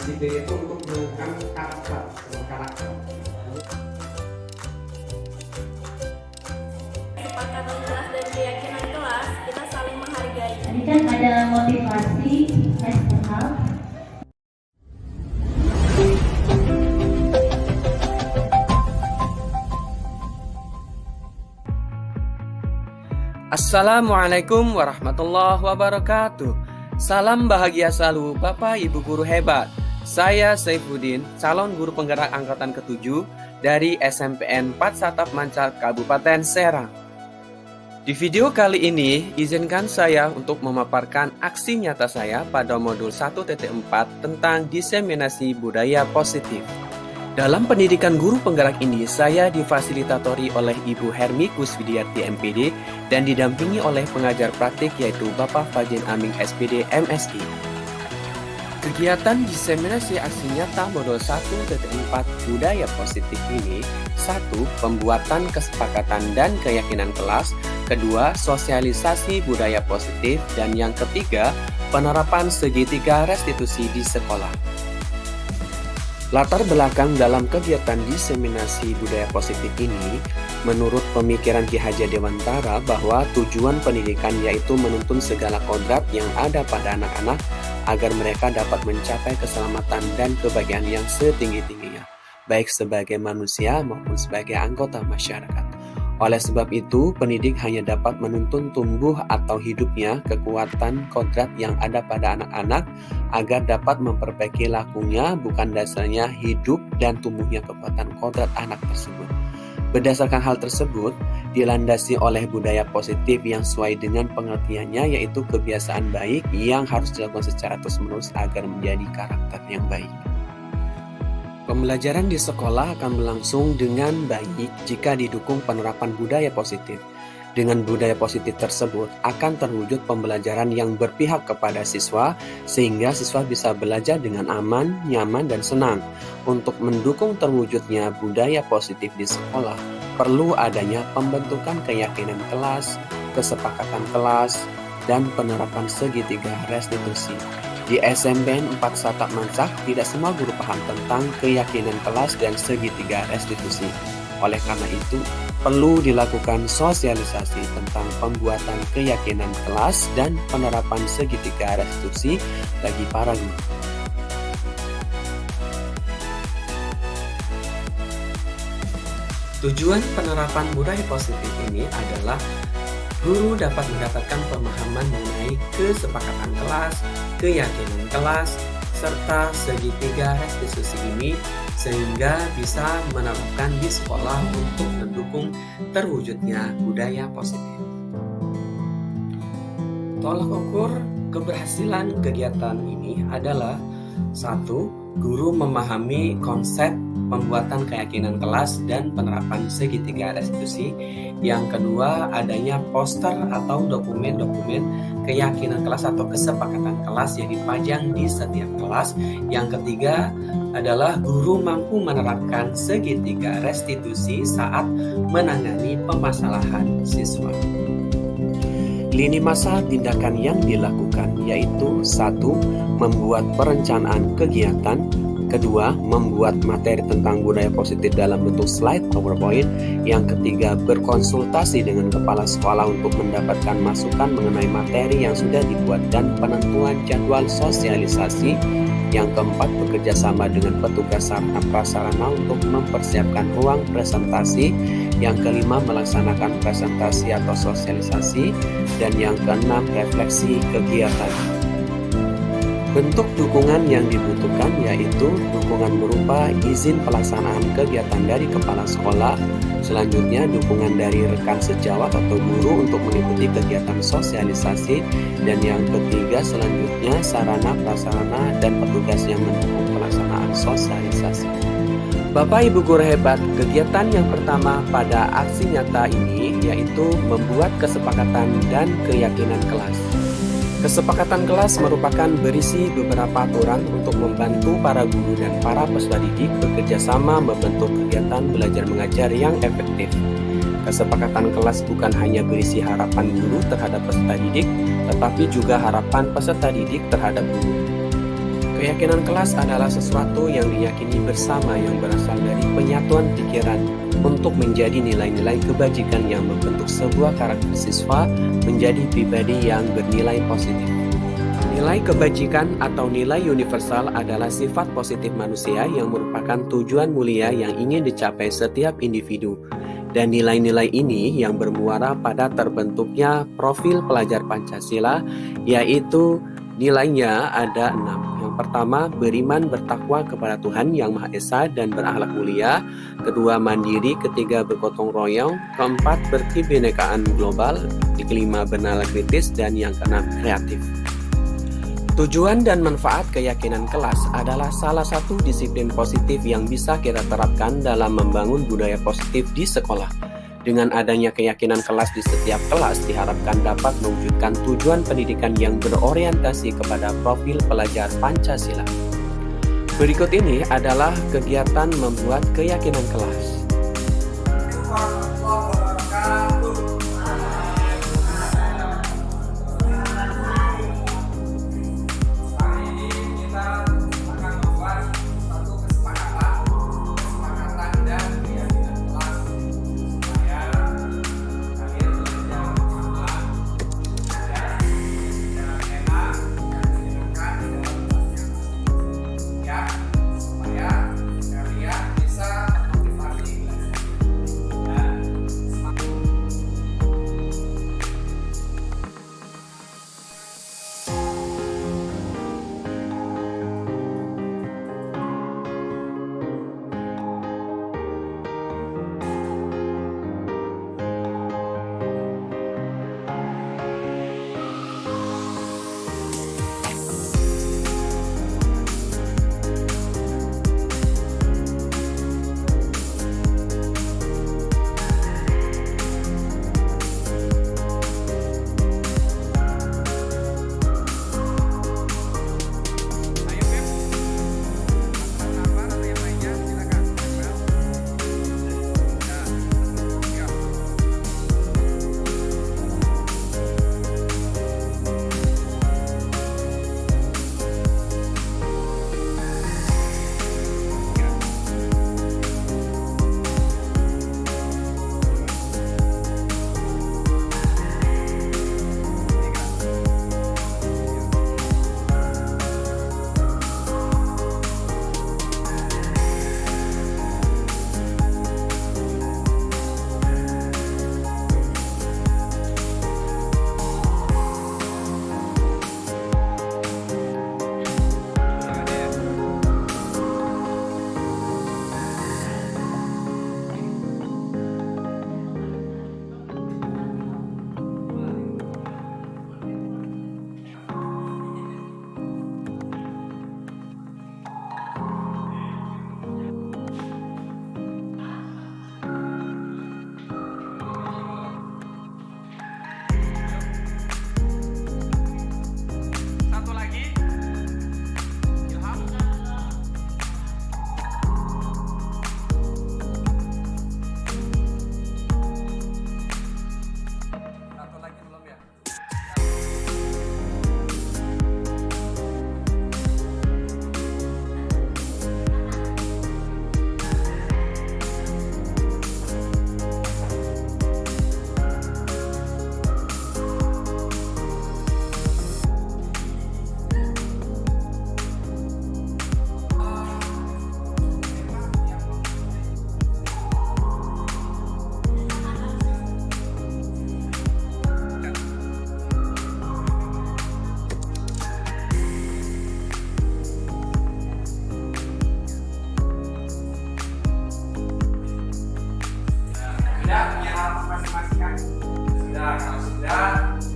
Ide itu untuk menunjukkan karakter. Kesepakatan kelas dan keyakinan kelas, kita saling menghargai. Tadi kan ada motivasi eksternal. Assalamualaikum warahmatullahi wabarakatuh. Salam bahagia selalu Bapak Ibu guru hebat. Saya Saifuddin, calon guru penggerak angkatan ke-7 dari SMPN 4 Satap Mancat Kabupaten Serang. Di video kali ini, izinkan saya untuk memaparkan aksi nyata saya pada modul 1.4 tentang diseminasi budaya positif. Dalam pendidikan guru penggerak ini, saya difasilitatori oleh Ibu Hermi Kuswidiarti MPD dan didampingi oleh pengajar praktik yaitu Bapak Fajin Aming SPD MSI. Kegiatan diseminasi aksi nyata modul 1.4 budaya positif ini: 1. Pembuatan kesepakatan dan keyakinan kelas. 2. Sosialisasi budaya positif. Dan yang ketiga, penerapan segitiga restitusi di sekolah. Latar belakang dalam kegiatan diseminasi budaya positif ini, menurut pemikiran Ki Hajar Dewantara bahwa tujuan pendidikan yaitu menuntun segala kodrat yang ada pada anak-anak agar mereka dapat mencapai keselamatan dan kebahagiaan yang setinggi-tingginya, baik sebagai manusia maupun sebagai anggota masyarakat. Oleh sebab itu, pendidik hanya dapat menuntun tumbuh atau hidupnya kekuatan kodrat yang ada pada anak-anak agar dapat memperbaiki lakunya, bukan dasarnya hidup dan tumbuhnya kekuatan kodrat anak tersebut. Berdasarkan hal tersebut, dilandasi oleh budaya positif yang sesuai dengan pengertiannya, yaitu kebiasaan baik yang harus dilakukan secara terus-menerus agar menjadi karakter yang baik. Pembelajaran di sekolah akan berlangsung dengan baik jika didukung penerapan budaya positif. Dengan budaya positif tersebut akan terwujud pembelajaran yang berpihak kepada siswa sehingga siswa bisa belajar dengan aman, nyaman, dan senang. Untuk mendukung terwujudnya budaya positif di sekolah, perlu adanya pembentukan keyakinan kelas, kesepakatan kelas, dan penerapan segitiga restitusi. Di SMPN 4 Satap Mancat, tidak semua guru paham tentang keyakinan kelas dan segitiga restitusi. Oleh karena itu, perlu dilakukan sosialisasi tentang pembuatan keyakinan kelas dan penerapan segitiga restitusi bagi para guru. Tujuan penerapan budaya positif ini adalah guru dapat mendapatkan pemahaman mengenai kesepakatan kelas, keyakinan kelas, serta segitiga restitusi ini sehingga bisa menerapkan di sekolah untuk mendukung terwujudnya budaya positif. Tolak ukur keberhasilan kegiatan ini adalah: 1. Guru memahami konsep pembuatan keyakinan kelas dan penerapan segitiga restitusi. Yang kedua, adanya poster atau dokumen-dokumen keyakinan kelas atau kesepakatan kelas yang dipajang di setiap kelas. Yang ketiga adalah guru mampu menerapkan segitiga restitusi saat menangani permasalahan siswa. Lini masa tindakan yang dilakukan yaitu: 1. Membuat perencanaan kegiatan. 2. Membuat materi tentang budaya positif dalam bentuk slide PowerPoint. Yang ketiga, berkonsultasi dengan kepala sekolah untuk mendapatkan masukan mengenai materi yang sudah dibuat dan penentuan jadwal sosialisasi. Yang keempat, bekerja sama dengan petugas sarana prasarana untuk mempersiapkan ruang presentasi. Yang kelima, melaksanakan presentasi atau sosialisasi. Dan yang keenam, refleksi kegiatan. Bentuk dukungan yang dibutuhkan yaitu dukungan berupa izin pelaksanaan kegiatan dari kepala sekolah, selanjutnya dukungan dari rekan sejawat atau guru untuk mengikuti kegiatan sosialisasi, dan yang ketiga selanjutnya sarana prasarana dan petugas yang mendukung pelaksanaan sosialisasi. Bapak Ibu guru hebat, kegiatan yang pertama pada aksi nyata ini yaitu membuat kesepakatan dan keyakinan kelas. Kesepakatan kelas merupakan berisi beberapa aturan untuk membantu para guru dan para peserta didik bekerja sama membentuk kegiatan belajar mengajar yang efektif. Kesepakatan kelas bukan hanya berisi harapan guru terhadap peserta didik, tetapi juga harapan peserta didik terhadap guru. Keyakinan kelas adalah sesuatu yang diyakini bersama yang berasal dari penyatuan pikiran untuk menjadi nilai-nilai kebajikan yang membentuk sebuah karakter siswa menjadi pribadi yang bernilai positif. Nilai kebajikan atau nilai universal adalah sifat positif manusia yang merupakan tujuan mulia yang ingin dicapai setiap individu. Dan nilai-nilai ini yang bermuara pada terbentuknya profil pelajar Pancasila, yaitu nilainya ada 6. Yang pertama, beriman bertakwa kepada Tuhan Yang Maha Esa dan berakhlak mulia. Kedua, mandiri. Ketiga, bergotong royong. Keempat, berkebinekaan global. Kelima, bernalar kritis. Dan yang keenam, kreatif. Tujuan dan manfaat keyakinan kelas adalah salah satu disiplin positif yang bisa kita terapkan dalam membangun budaya positif di sekolah. Dengan adanya keyakinan kelas di setiap kelas diharapkan dapat mewujudkan tujuan pendidikan yang berorientasi kepada profil pelajar Pancasila. Berikut ini adalah kegiatan membuat keyakinan kelas.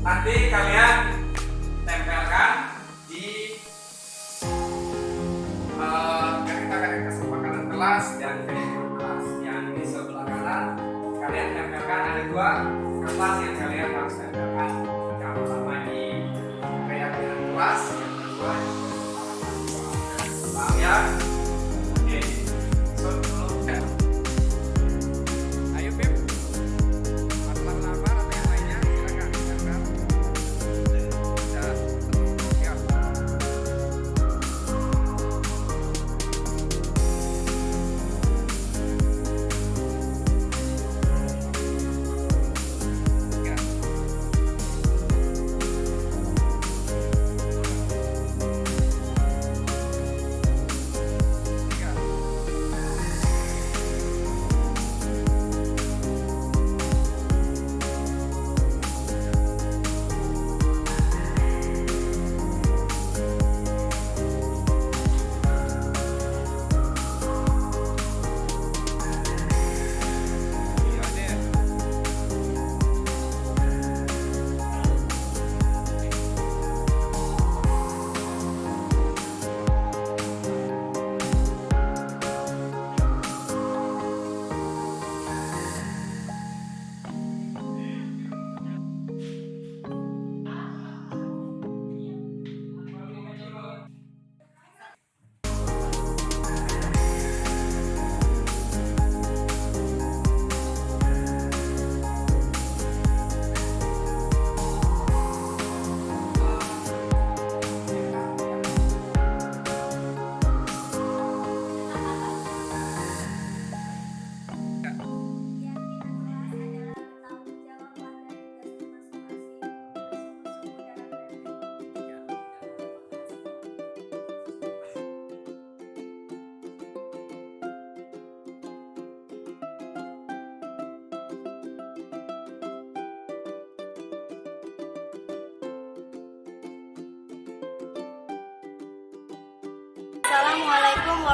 Nanti kalian tempelkan di garis kesepakatan kelas dan kelas yang di sebelah kanan. Kalian tempelkan, ada dua kertas yang kalian harus tempelkan. Yang pertama di keyakinan kelas, yang kedua di ya. Oke, ayo Pip.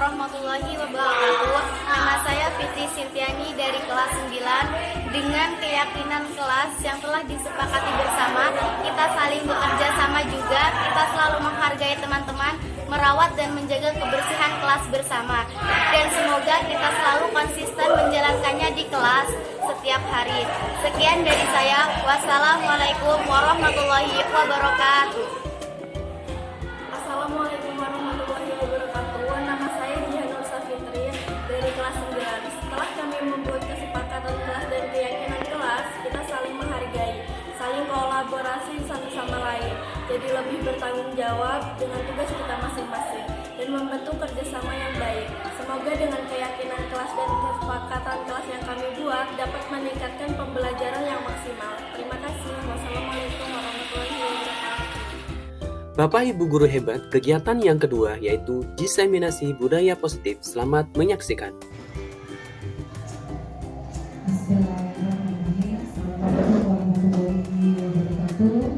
warahmatullahi wabarakatuh. Nama saya Fitri Sintiani dari kelas 9. Dengan keyakinan kelas yang telah disepakati bersama, kita saling bekerja sama juga. Kita selalu menghargai teman-teman, merawat dan menjaga kebersihan kelas bersama. Dan semoga kita selalu konsisten menjalankannya di kelas setiap hari. Sekian dari saya. Wassalamualaikum warahmatullahi wabarakatuh. Assalamualaikum warahmatullahi wabarakatuh. Nama saya Dian Nur Safitri dari kelas 9. Setelah kami membuat kesepakatan kelas dan keyakinan kelas, kita saling menghargai, saling kolaborasi satu sama lain, jadi lebih bertanggung jawab dengan tugas kita masing-masing dan membentuk kerjasama yang baik. Semoga dengan keyakinan kelas dan kesepakatan kelas yang kami buat dapat meningkatkan pembelajaran yang maksimal. Terima kasih. Wassalamualaikum warahmatullahi wabarakatuh. Bapak Ibu guru hebat, kegiatan yang kedua yaitu diseminasi budaya positif. Selamat menyaksikan. Bismillahirrahmanirrahim. Assalamualaikum warahmatullahi wabarakatuh.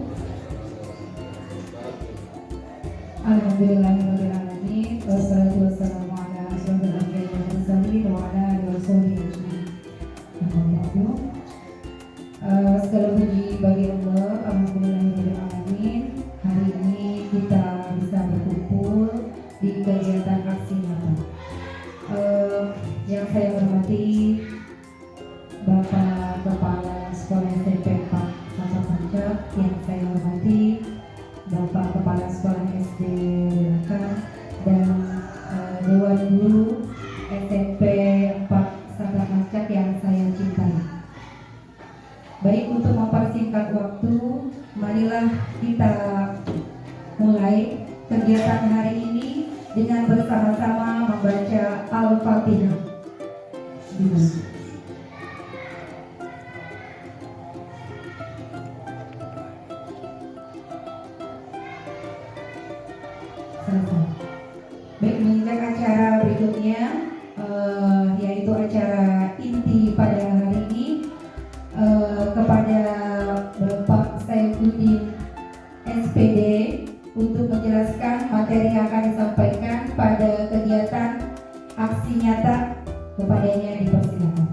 Alhamdulillahirabbil alamin. Wassalatu wassalamu ala asyrofil anbiya'i wal mursalin wa ala alihi washabihi ajmain. Segala puji bagi Allah. Alhamdulillahirabbil alamin. Hari ini kita bisa berkumpul di kegiatan aksi nyata. Yang saya hormati Bapak Kepala Sekolah SMP 4 Sata Pancak, yang saya hormati Bapak Kepala Sekolah SD Laka dan Dewan Guru SMP 4 Sata Pancak yang saya cintai. Baik, untuk mempersingkat waktu, marilah kita mulai kegiatan hari ini dengan bersama-sama membaca Al-Fatihah. Baik, menginjak acara berikutnya, yaitu acara inti pada hari ini, kepada Bapak Saifuddin SPD untuk menjelaskan materi yang akan disampaikan pada kegiatan aksi nyata. Kepadanya dipersilakan.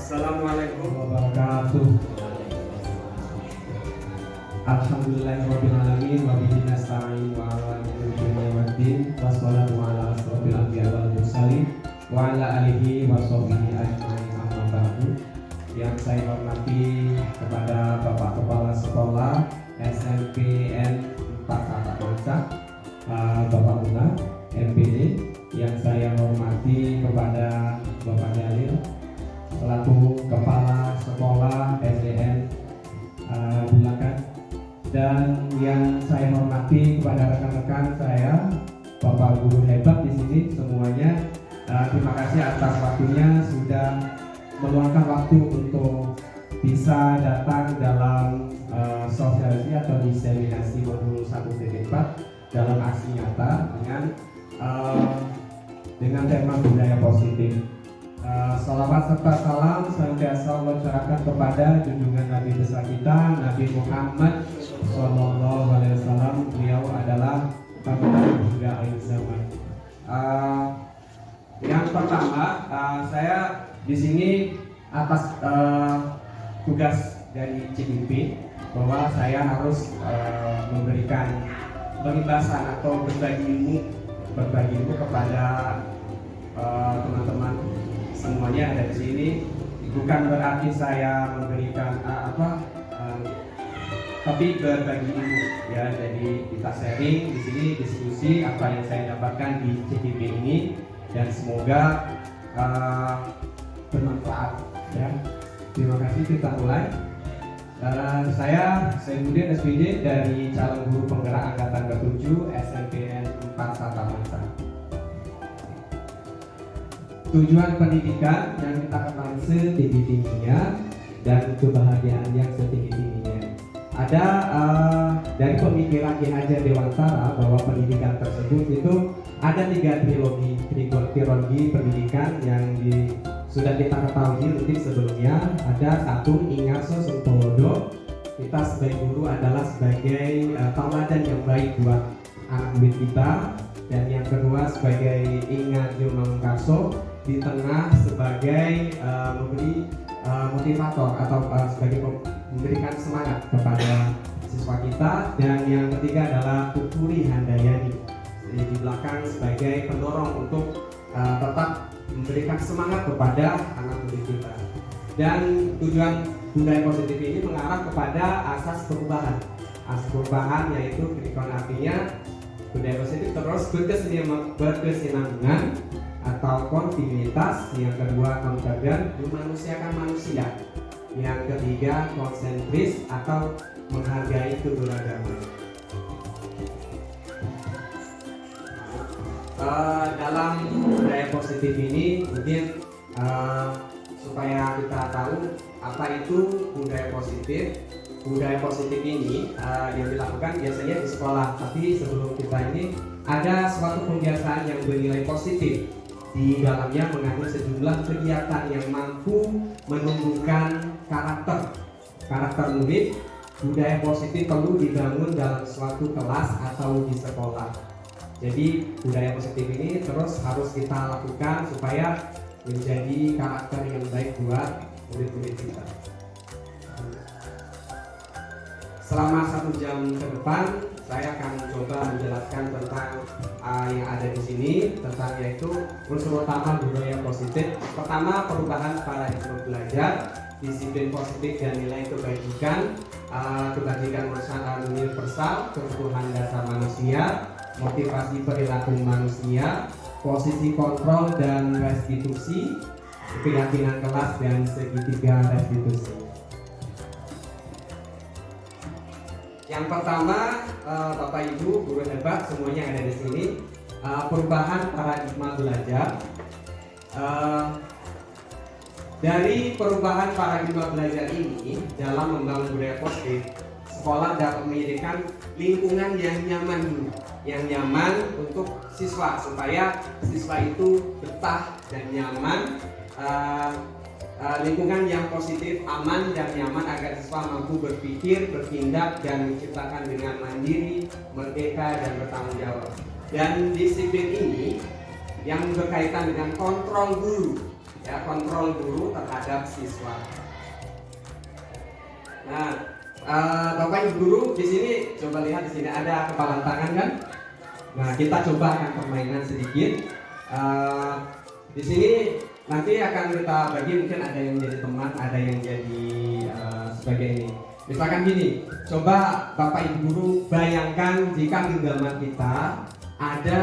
Assalamualaikum warahmatullahi wabarakatuh. Alhamdulillahirabbil alamin wa bihi nasta'in wa ala umuri waddin wassalatu ala asrofil anbiya'i wal mursalin wa ala alihi wa sahbihi ajmain, amma ba'du. Yang saya hormati kepada Bapak Kepala Sekolah SMPN 4 Sata Pancak, Bapak Una MPD. Yang saya hormati kepada Bapak Jalil selaku Kepala Sekolah SDN Bulakan, dan yang saya hormati kepada rekan-rekan saya, Bapak guru hebat di sini semuanya. Terima kasih atas waktunya sudah meluangkan waktu untuk bisa datang dalam sosialisasi atau diseminasi modul 1.4 dalam aksi nyata dengan tema budaya positif. Salawat serta salam senantiasa Allah curahkan kepada junjungan Nabi besar kita, Nabi Muhammad SAW. Beliau adalah panutan hingga akhir zaman. Yang pertama, saya di sini atas tugas dari CIP bahwa saya harus memberikan pembahasan atau berbagi ilmu kepada teman-teman semuanya ada di sini. Bukan berarti saya memberikan tapi berbagi ilmu ya. Jadi kita sharing di sini, diskusi apa yang saya dapatkan di CTP ini, dan semoga bermanfaat ya. Terima kasih, kita mulai. Saya Saifuddin SPD dari calon guru penggerak angkatan ke-7 SMPN 4 Sata Pancak. Tujuan pendidikan yang kita ketahui setinggi-tingginya dan kebahagiaan yang setinggi-tingginya ada dari pemikiran Ki Hajar Dewantara bahwa pendidikan tersebut itu ada 3 trilogi pendidikan yang sudah kita ketahui mungkin sebelumnya. Ada 1 Ingarso Sungkowodo, kita sebagai guru adalah sebagai tauladan yang baik buat anak murid kita, dan yang kedua sebagai Ingarjo Mangunkarso di tengah sebagai memberi motivator atau sebagai memberikan semangat kepada siswa kita, dan yang ketiga adalah Tuturi Handayani di belakang sebagai pendorong untuk tetap memberikan semangat kepada anak murid kita. Dan tujuan budaya positif ini mengarah kepada asas perubahan. Asas perubahan yaitu krikon, artinya budaya positif terus berkesinambungan atau kontinuitas. Yang kedua konvergen, memanusiakan manusia. Yang ketiga konsentris atau menghargai keberagaman. Dalam budaya positif ini mungkin supaya kita tahu apa itu budaya positif. Budaya positif ini yang dilakukan biasanya di sekolah, tapi sebelum kita ini ada suatu kebiasaan yang bernilai positif. Di dalamnya mengandung sejumlah kegiatan yang mampu menumbuhkan karakter murid. Budaya positif perlu dibangun dalam suatu kelas atau di sekolah. Jadi budaya positif ini terus harus kita lakukan supaya menjadi karakter yang baik buat murid-murid kita. Selama 1 jam ke depan saya akan coba menjelaskan tentang yang ada di sini, tentang yaitu unsur utama budaya positif. Pertama, perubahan paradigma belajar, disiplin positif dan nilai kebajikan, kebajikan universal, kebutuhan dasar manusia, motivasi perilaku manusia, posisi kontrol dan restitusi, keyakinan kelas dan segitiga restitusi. Yang pertama, Bapak Ibu guru hebat semuanya ada di sini, perubahan paradigma belajar. Dari perubahan paradigma belajar ini dalam membangun budaya positif, sekolah dapat menyediakan lingkungan yang nyaman untuk siswa, supaya siswa itu betah dan nyaman. Lingkungan yang positif, aman dan nyaman agar siswa mampu berpikir, bertindak dan menciptakan dengan mandiri, merdeka dan bertanggung jawab. Dan disiplin ini yang berkaitan dengan kontrol guru, ya, kontrol guru terhadap siswa. Nah, Bapak Ibu guru di sini coba lihat, di sini ada kepalan tangan kan? Nah, kita coba akan permainan sedikit. Di sini nanti akan kita bagi, mungkin ada yang jadi teman, ada yang jadi sebagai ini. Misalkan gini, coba Bapak Ibu guru bayangkan jika genggaman kita ada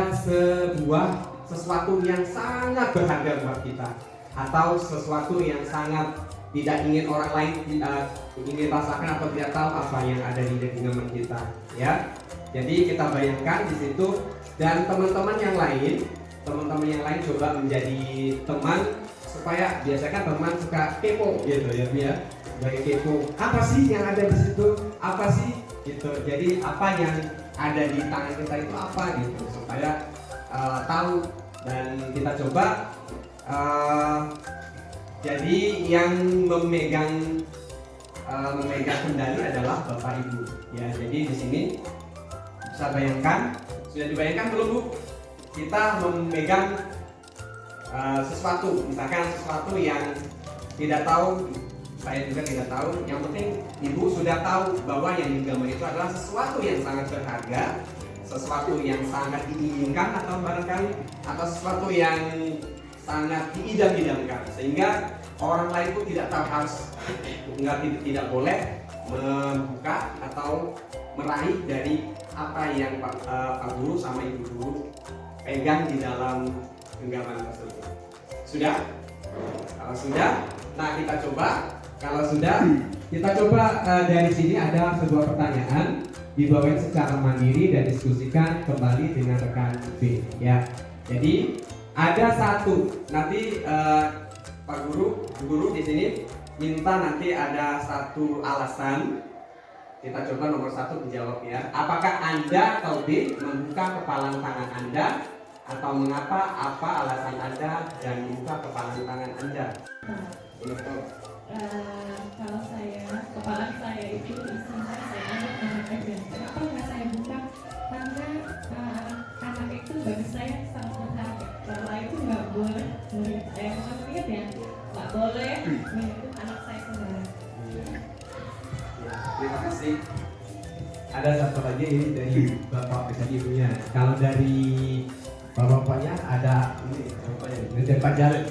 sesuatu yang sangat berharga buat kita, atau sesuatu yang sangat tidak ingin orang lain ingin rasakan atau tidak tahu apa yang ada di genggaman kita, ya. Jadi kita bayangkan di situ, dan teman-teman yang lain coba menjadi teman, supaya biasanya kan teman suka kepo gitu ya, sebagai kepo, apa sih yang ada di situ, apa sih gitu. Jadi apa yang ada di tangan kita itu apa gitu, supaya tahu. Dan kita coba jadi yang memegang kendali adalah Bapak Ibu, ya. Jadi di sini bisa bayangkan, sudah dibayangkan belum Bu? Kita memegang sesuatu, misalkan sesuatu yang tidak tahu, saya juga tidak tahu. Yang penting Ibu sudah tahu bahwa yang digambar itu adalah sesuatu yang sangat berharga, sesuatu yang sangat diinginkan atau barangkali, atau sesuatu yang sangat diidam-idamkan, sehingga orang lain pun tidak tahu, harus tidak boleh membuka atau meraih dari apa yang Pak Guru sama Ibu Guru pegang di dalam genggaman tersebut. Sudah? Kalau sudah, nah kita coba. Kalau sudah, kita coba dari sini ada sebuah pertanyaan, dibawain secara mandiri dan diskusikan kembali dengan rekan B, ya. Jadi ada satu, nanti Pak Guru di sini minta nanti ada satu alasan Kita coba nomor 1 menjawab ya. Apakah Anda atau B membuka kepalan tangan Anda, atau mengapa, apa alasan Anda dan membuka kepalan tangan Anda? Kalau saya, kepala saya itu isinya saya anak aja. Kenapa nggak saya buka? Karena anak itu bagi saya sangat berharga. Kalau itu nggak boleh melihat saya, bukan melihat ya, nggak boleh melihat anak saya sendiri. Terima kasih. Ada satu lagi ini dari bapak dan ibunya. Kalau dari bapaknya ada ini bapaknya dari Pak Jalil.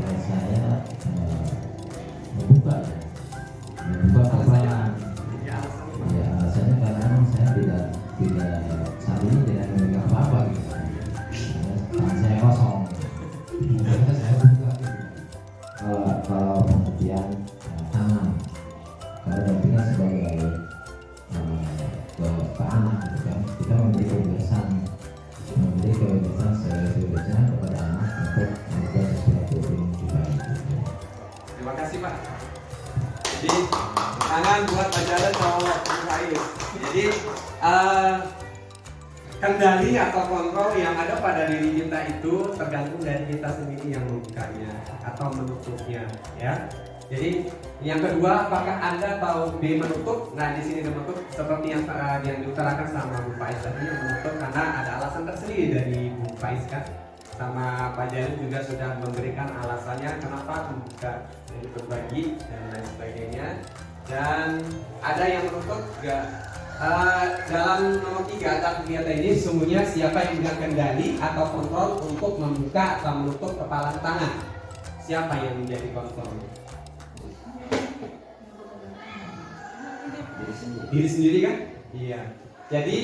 Saya membuka kepalan. Ya alasannya karena saya tidak saat ini tidak memegang apa-apa gitu. Tangan saya kosong. Makanya saya buka gitu. Kalau pengertian tangan, kalau dampingan sebagai ke anak gitu kan, kita memiliki kebebasan sebebasnya kepada anak untuk membuat sesuatu yang baik. Terima kasih Pak. Jadi tangan buat Pak Jalil sama Pak Faiz. Jadi kendali atau kontrol yang ada pada diri kita itu tergantung dari kita sendiri yang membukanya atau menutupnya, ya. Jadi yang kedua, apakah Anda tahu B menutup? Nah, di sini menutup seperti yang diutarakan sama Bu Faiz tadi, yang menutup karena ada alasan tersendiri dari Bu Faiz kan. Sama Pak Jalil juga sudah memberikan alasannya kenapa membuka dari berbagi dan lain sebagainya. Dan ada yang menutup juga dalam nomor 3 atau kegiatan ini sesungguhnya siapa yang punya kendali atau kontrol untuk membuka atau menutup kepalan tangan? Siapa yang menjadi kontrol? Diri sendiri kan? Iya. Jadi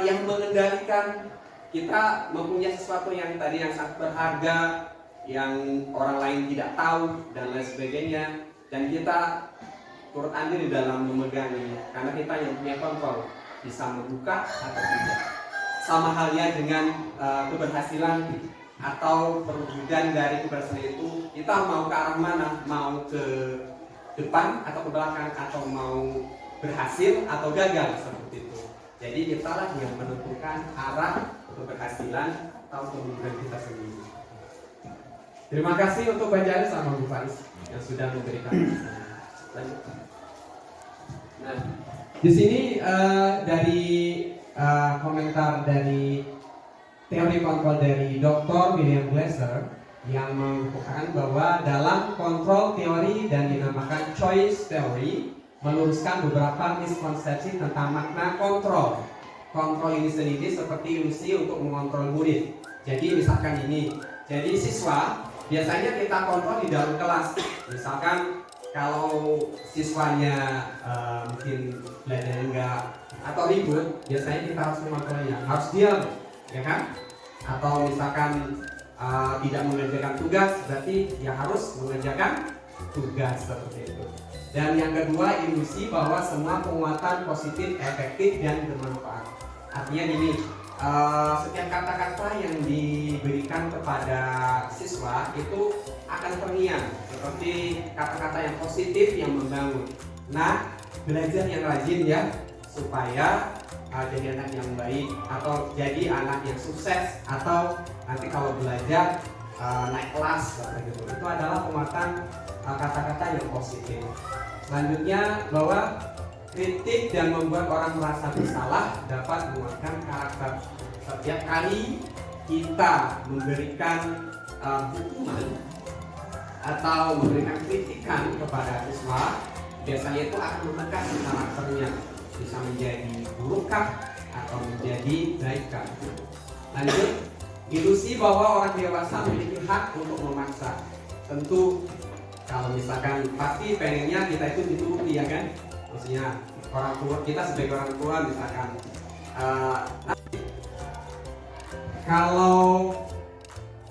yang mengendalikan kita mempunyai sesuatu yang tadi yang sangat berharga, yang orang lain tidak tahu dan lain sebagainya, dan kita turut andil di dalam memegangnya karena kita yang punya kontrol bisa membuka atau tidak. Sama halnya dengan keberhasilan atau perwujudan dari keberhasilan itu, kita mau ke arah mana? Mau ke depan atau ke belakang, atau mau berhasil atau gagal, seperti itu. Jadi kita lah yang menentukan arah keberhasilan atau kemudian kita sendiri. Terima kasih untuk Pak Jalil sama Bu Faiz yang sudah memberikan. Nah, di sini dari komentar dari teori kontrol dari Dr. William Glasser yang mengungkapkan bahwa dalam kontrol teori dan dinamakan choice theory meluruskan beberapa miskonsepsi tentang makna kontrol. Kontrol ini sendiri seperti ilusi untuk mengontrol murid. Jadi misalkan ini, jadi siswa biasanya kita kontrol di dalam kelas. Misalkan kalau siswanya mungkin belajar enggak atau ribut, biasanya kita harus mengontrolnya, harus diam, ya kan? Atau misalkan tidak mengerjakan tugas, berarti ya harus mengerjakan tugas, seperti itu. Dan yang kedua, ilusi bahwa semua penguatan positif, efektif, dan bermanfaat. Artinya gini, setiap kata-kata yang diberikan kepada siswa itu akan terngiang seperti kata-kata yang positif yang membangun. Nah, belajar yang rajin ya, supaya jadi anak yang baik atau jadi anak yang sukses, atau nanti kalau belajar naik kelas gitu. Itu adalah penguatan kata-kata yang positif. Selanjutnya, bahwa kritik dan membuat orang merasa bersalah dapat menguatkan karakter. Setiap kali kita memberikan hukuman atau memberikan kritikan kepada siswa, biasanya itu akan menekan karakternya, bisa menjadi burukkah atau menjadi baikkah. Lanjut, ilusi bahwa orang dewasa memiliki hak untuk memaksa. Tentu kalau misalkan pasti pengennya kita itu dituruti, ya kan? Maksudnya orang tua, kita sebagai orang tua misalkan kalau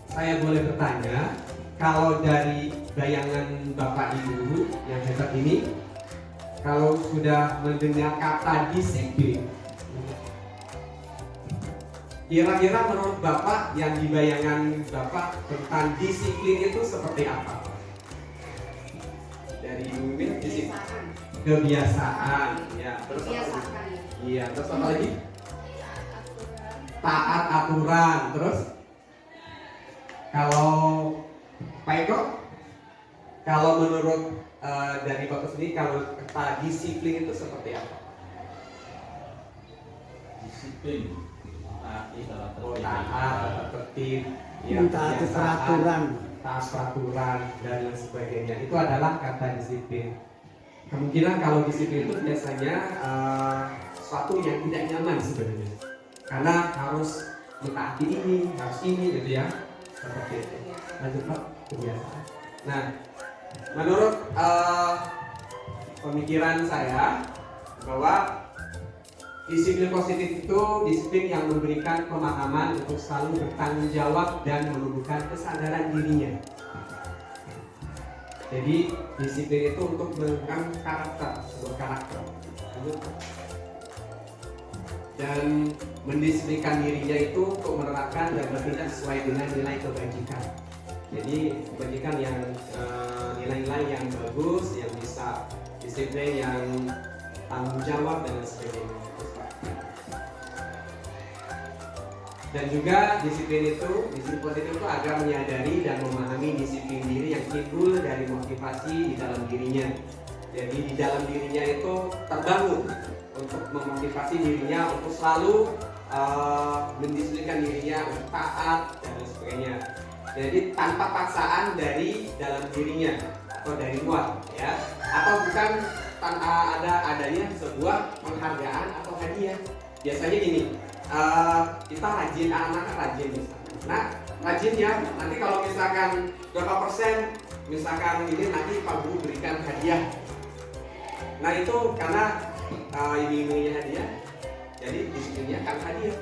saya boleh bertanya, kalau dari bayangan Bapak Ibu yang hebat ini, kalau sudah mendengar kata disiplin, kira-kira menurut Bapak yang di bayangan Bapak tentang disiplin itu seperti apa? kebiasaan. Ya, terus iya, terus apa lagi? Taat aturan. Terus kalau Pak Eko, kalau menurut dari Bapak sendiri, kalau kata disiplin itu seperti apa? Disiplin, taati tata tertib. Taat, tertib, ya, Taati peraturan. taat peraturan dan lain sebagainya. Itu adalah kata disiplin. Kemungkinan kalau disiplin itu biasanya sesuatu yang tidak nyaman sebenarnya, karena harus mentaati ini, harus ini, gitu ya, seperti itu. Lanjut Pak, kebiasaan. Nah, menurut pemikiran saya bahwa disiplin positif itu disiplin yang memberikan pemahaman untuk selalu bertanggung jawab dan menumbuhkan kesadaran dirinya. Jadi disiplin itu untuk menumbuhkan sebuah karakter. Dan mendisiplinkan dirinya itu untuk menerapkan dan bertindak sesuai dengan nilai kebajikan. Jadi kebajikan yang nilai-nilai yang bagus, yang bisa disiplin, yang tanggung jawab dan sebagainya. Dan juga disiplin positif itu agar menyadari dan memahami disiplin diri yang timbul dari motivasi di dalam dirinya. Jadi di dalam dirinya itu terbangun untuk memotivasi dirinya untuk selalu mendisiplinkan dirinya untuk taat dan sebagainya. Jadi tanpa paksaan dari dalam dirinya atau dari luar, ya, atau bukan tanpa adanya sebuah penghargaan atau hadiah. Biasanya gini, kita rajin, anak-anak rajin misalkan. Nah, rajin ya, nanti kalau misalkan berapa persen, misalkan ini nanti Pak Guru berikan hadiah. Nah itu karena iming-imingnya hadiah, jadi disiplinnya akan hadiah.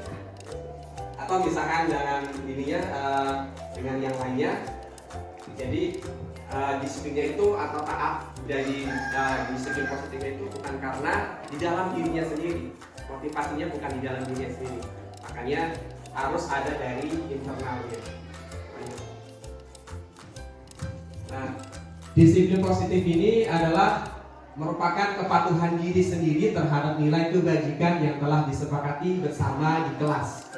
Atau misalkan dengan ininya dengan yang lainnya, jadi disiplinnya itu atau taat dari disiplin positifnya itu bukan karena di dalam dirinya sendiri. Motivasinya bukan di dalam dirinya sendiri, makanya harus ada dari internalnya. Nah, disiplin positif ini adalah merupakan kepatuhan diri sendiri terhadap nilai kebajikan yang telah disepakati bersama di kelas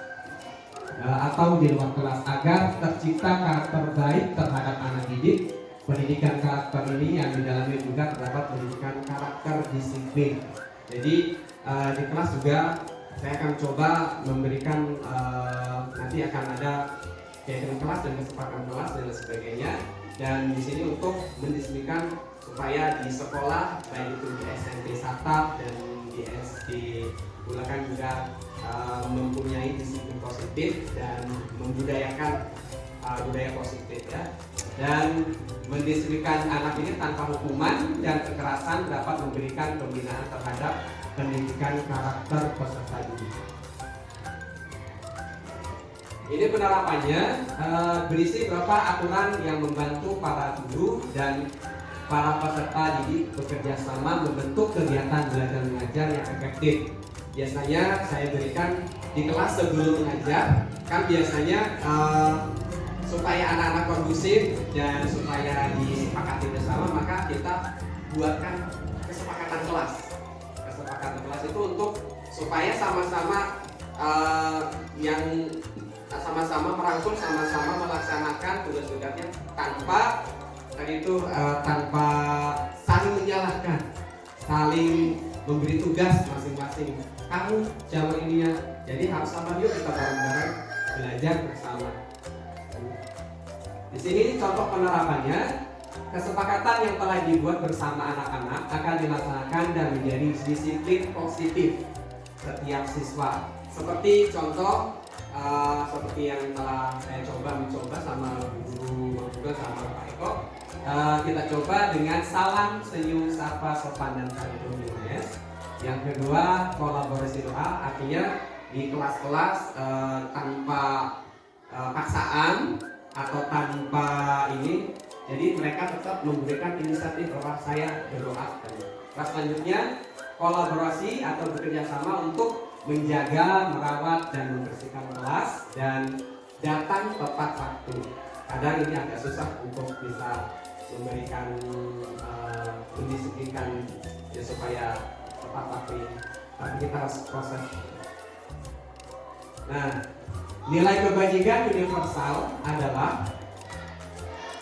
atau di luar kelas agar tercipta karakter baik terhadap anak didik. Pendidikan karakter ini yang di dalamnya juga terdapat pendidikan karakter disiplin. Jadi di kelas juga saya akan coba memberikan nanti akan ada kegiatan kelas dan kesepakatan kelas dan sebagainya, dan di sini untuk mendisiplinkan supaya di sekolah baik itu di SMP Satap dan di SD Bulakan juga mempunyai disiplin positif dan membudayakan budaya positif, ya, dan mendisiplinkan anak ini tanpa hukuman dan kekerasan dapat memberikan pembinaan terhadap pendidikan karakter peserta didik. Ini penerapannya berisi beberapa aturan yang membantu para guru dan para peserta didik bekerja sama membentuk kegiatan belajar mengajar yang efektif. Biasanya saya berikan di kelas sebelum mengajar, kan biasanya supaya anak-anak kondusif dan supaya disepakati bersama, maka kita buatkan kesepakatan kelas. Kesepakatan kelas itu untuk supaya sama-sama yang sama-sama merangkul, sama-sama melaksanakan tugas-tugasnya tanpa tanpa saling menyalahkan, saling memberi tugas masing-masing. Kamu jam ini ya, jadi harus sama, yuk kita bareng-bareng belajar bersama. Di sini contoh penerapannya, kesepakatan yang telah dibuat bersama anak-anak akan dilaksanakan dan menjadi disiplin positif setiap siswa. Seperti contoh seperti yang telah saya mencoba sama guru juga sama Pak Eko, kita coba dengan salam, senyum, sapa, sopan dan santun. Yang kedua, kolaborasi doa, artinya di kelas-kelas tanpa paksaan atau tanpa ini, jadi mereka tetap memberikan inisiatif bahwa saya berdoa. Kelas selanjutnya, kolaborasi atau bekerja sama untuk menjaga, merawat dan membersihkan kelas dan datang tepat waktu. Kadang ini agak susah untuk bisa memberikan mendisiplinkan ya supaya tepat tapi kita harus proses. Nah, nilai kebajikan universal adalah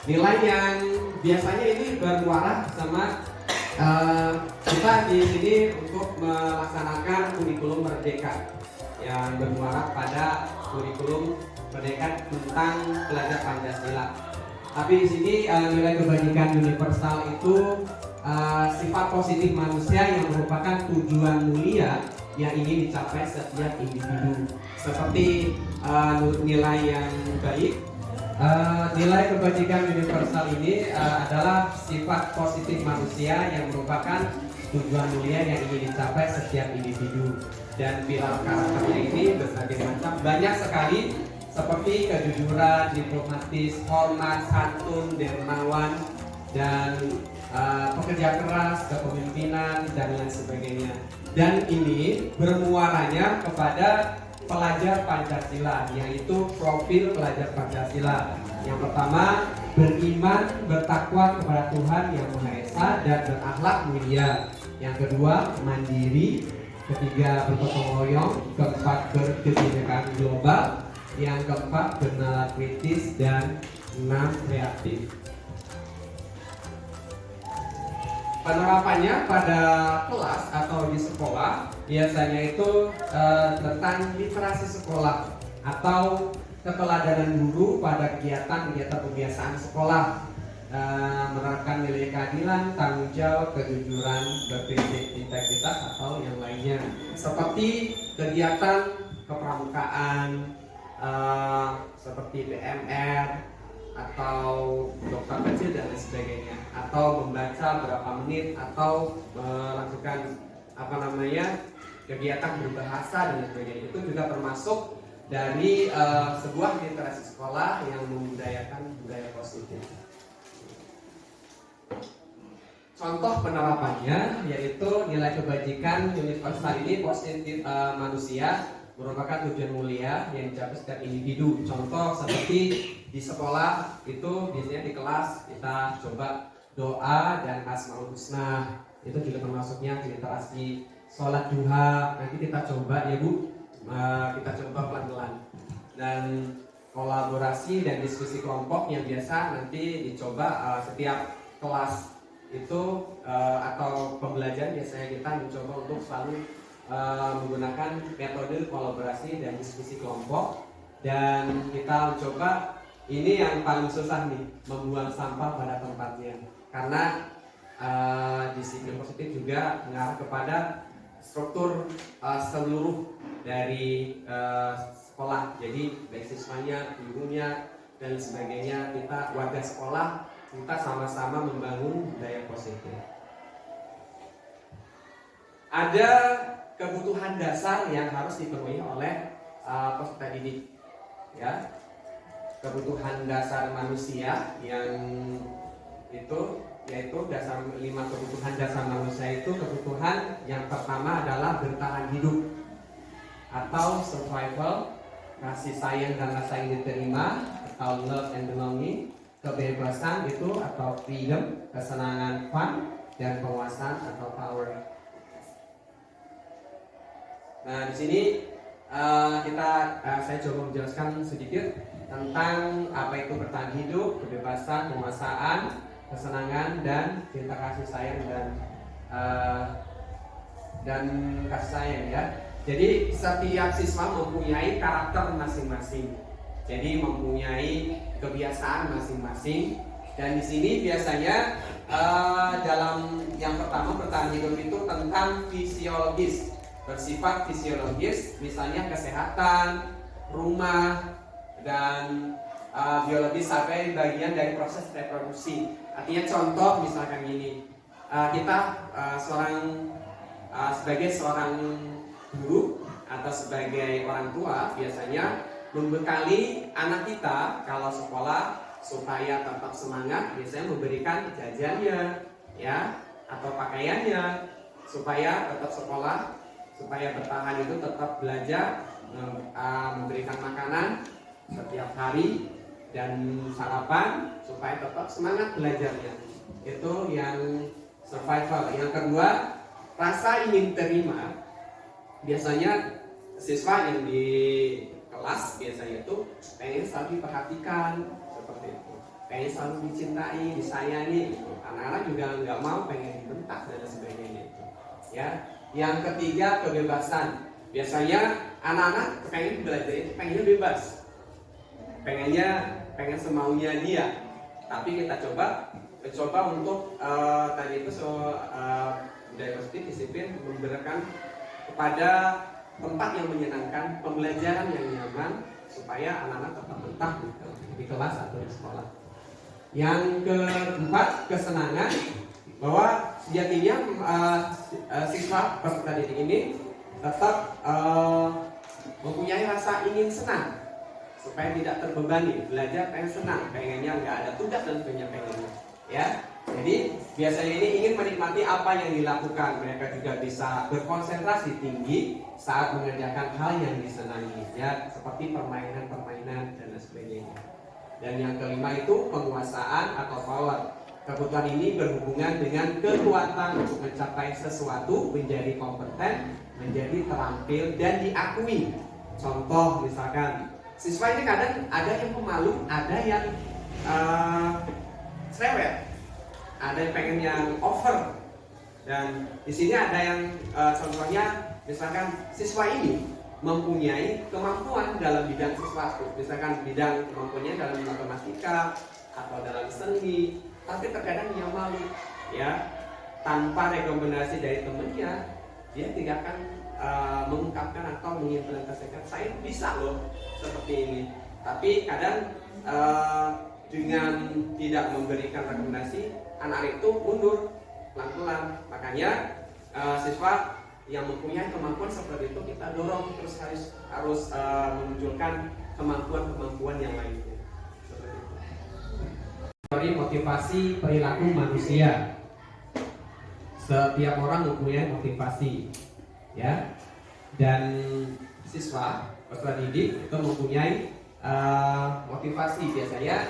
nilai yang biasanya ini bermuara sama kita di sini untuk melaksanakan kurikulum merdeka yang bermuara pada kurikulum merdeka tentang belajar Pancasila. Tapi di sini nilai kebajikan universal itu sifat positif manusia yang merupakan tujuan mulia yang ingin dicapai setiap individu. Seperti nilai yang baik, nilai kebajikan universal ini adalah sifat positif manusia yang merupakan tujuan mulia yang ingin dicapai setiap individu. Dan pilar karakternya ini berbagai macam, banyak sekali, seperti kejujuran, diplomatis, hormat, santun, dermawan, dan pekerja keras, kepemimpinan, dan lain sebagainya. Dan ini bermuaranya kepada pelajar Pancasila, yaitu profil pelajar Pancasila. Yang pertama, beriman, bertakwa kepada Tuhan Yang Maha Esa dan berakhlak mulia. Yang kedua, mandiri. Ketiga, bergotong royong. Keempat, berkebinekaan global. Yang keempat, bernalar kritis. Dan 6, kreatif. Penerapannya pada kelas atau di sekolah biasanya itu tentang literasi sekolah atau keteladanan guru pada kegiatan-kegiatan kebiasaan sekolah, menerapkan nilai keadilan, tanggung jawab, kejujuran, berprinsip integritas atau yang lainnya, seperti kegiatan kepramukaan seperti BMR atau dokter kecil dan lain sebagainya, atau membaca berapa menit, atau melakukan kegiatan berbahasa dan lain sebagainya. Itu juga termasuk dari sebuah literasi sekolah yang membudayakan budaya positif. Contoh penerapannya yaitu nilai kebajikan universal ini positif manusia merupakan tujuan mulia yang dicapai setiap individu. Contoh seperti di sekolah itu biasanya di kelas kita coba doa dan asmaul husna, itu juga termasuknya literasi. Sholat duha nanti kita coba ya Bu, kita coba pelan-pelan. Dan kolaborasi dan diskusi kelompok yang biasa nanti dicoba setiap kelas itu atau pembelajaran biasanya kita mencoba untuk selalu menggunakan metode kolaborasi dan diskusi kelompok. Dan kita mencoba, ini yang paling susah nih, membuang sampah pada tempatnya, karena disiplin positif juga mengarah kepada struktur seluruh dari sekolah. Jadi baik siswanya, gurunya dan sebagainya, kita warga sekolah kita sama-sama membangun budaya positif. Ada kebutuhan dasar yang harus dipenuhi oleh peserta didik, ya. Kebutuhan dasar manusia yang itu yaitu 5 kebutuhan dasar manusia itu. Kebutuhan yang pertama adalah bertahan hidup atau survival, kasih sayang dan rasa ingin diterima atau love and belonging, kebebasan itu atau freedom, kesenangan fun, dan penguasaan atau power. Nah, di sini saya coba menjelaskan sedikit tentang apa itu bertahan hidup, kebebasan, penguasaan, kesenangan, dan cinta kasih sayang dan kasih sayang, ya. Jadi setiap siswa mempunyai karakter masing-masing. Jadi mempunyai kebiasaan masing-masing. Dan di sini biasanya dalam yang pertama bertahan hidup itu tentang fisiologis, bersifat fisiologis, misalnya kesehatan, rumah, dan biologis sampai bagian dari proses reproduksi. Artinya contoh misalkan gini, kita sebagai seorang guru atau sebagai orang tua biasanya membekali anak kita kalau sekolah supaya tetap semangat, biasanya memberikan jajannya, ya, atau pakaiannya supaya tetap sekolah, supaya bertahan itu tetap belajar, memberikan makanan setiap hari dan sarapan supaya tetap semangat belajarnya. Itu yang survival. Yang kedua, rasa ingin terima. Biasanya siswa yang di kelas biasanya itu pengen selalu diperhatikan seperti itu, pengen selalu dicintai, disayangi gitu. Anak-anak juga nggak mau pengen dibentak dan sebagainya itu. Ya. Yang ketiga, kebebasan. Biasanya anak-anak pengen belajar itu pengennya bebas, pengen semaunya dia. Tapi kita coba untuk tadi itu budaya positif disiplin memberikan kepada tempat yang menyenangkan, pembelajaran yang nyaman supaya anak-anak tetap betah di kelas atau di sekolah. Yang keempat, kesenangan, bahwa sejatinya siswa peserta didik ini tetap mempunyai rasa ingin senang supaya tidak terbebani, belajar pengen senang, pengennya nggak ada tugas dan sebagainya pengennya, ya. Jadi biasanya ini ingin menikmati apa yang dilakukan, mereka juga bisa berkonsentrasi tinggi saat mengerjakan hal yang disenangi, ya, seperti permainan dan sebagainya. Dan yang kelima itu penguasaan atau power. Kebutuhan ini berhubungan dengan kekuatan untuk mencapai sesuatu, menjadi kompeten, menjadi terampil dan diakui. Contoh misalkan, siswa ini kadang ada yang pemalu, ada yang cerewet, ada yang pengen yang over. Dan di sini ada yang contohnya, misalkan siswa ini mempunyai kemampuan dalam bidang sesuatu, misalkan bidang kemampuannya dalam matematika atau dalam seni, tapi terkadang dia malu, ya, tanpa rekomendasi dari temannya, dia tidak akan mengungkapkan atau mengimplementasikan, saya bisa loh seperti ini. Tapi kadang dengan tidak memberikan rekomendasi, anak itu mundur pelan-pelan. Makanya siswa yang mempunyai kemampuan seperti itu kita dorong terus harus menunjukkan kemampuan yang lainnya. Teori motivasi perilaku manusia. Setiap orang mempunyai motivasi, ya. Dan siswa peserta didik itu mempunyai motivasi biasanya.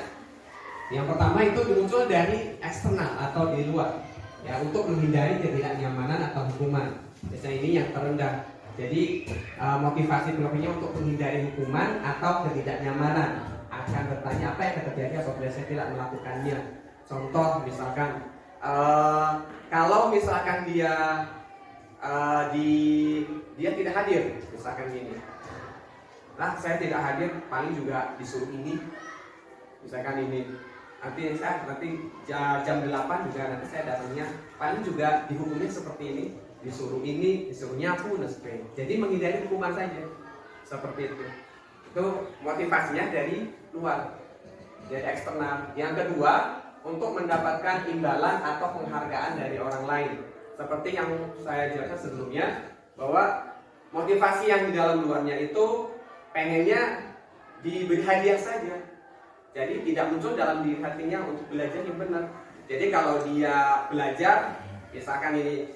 Yang pertama itu muncul dari eksternal atau di luar, ya, untuk menghindari ketidaknyamanan atau hukuman. Biasanya ini yang terendah. Jadi motivasi perilakunya untuk menghindari hukuman atau ketidaknyamanan. Akan bertanya apa yang akan terjadi apabila saya tidak melakukannya. Contoh misalkan kalau misalkan dia tidak hadir, misalkan gini, nah saya tidak hadir paling juga disuruh ini, misalkan ini, nanti jam 8 juga nanti saya datangnya paling juga dihukumnya seperti ini, disuruh nyapu dan sebagainya. Jadi menghindari hukuman saja seperti itu. Itu motivasinya dari luar, dari eksternal. Yang kedua, untuk mendapatkan imbalan atau penghargaan dari orang lain. Seperti yang saya jelaskan sebelumnya, bahwa motivasi yang di dalam luarnya itu pengennya diberi hadiah saja. Jadi tidak muncul dalam diri hatinya untuk belajar yang benar. Jadi kalau dia belajar, misalkan ini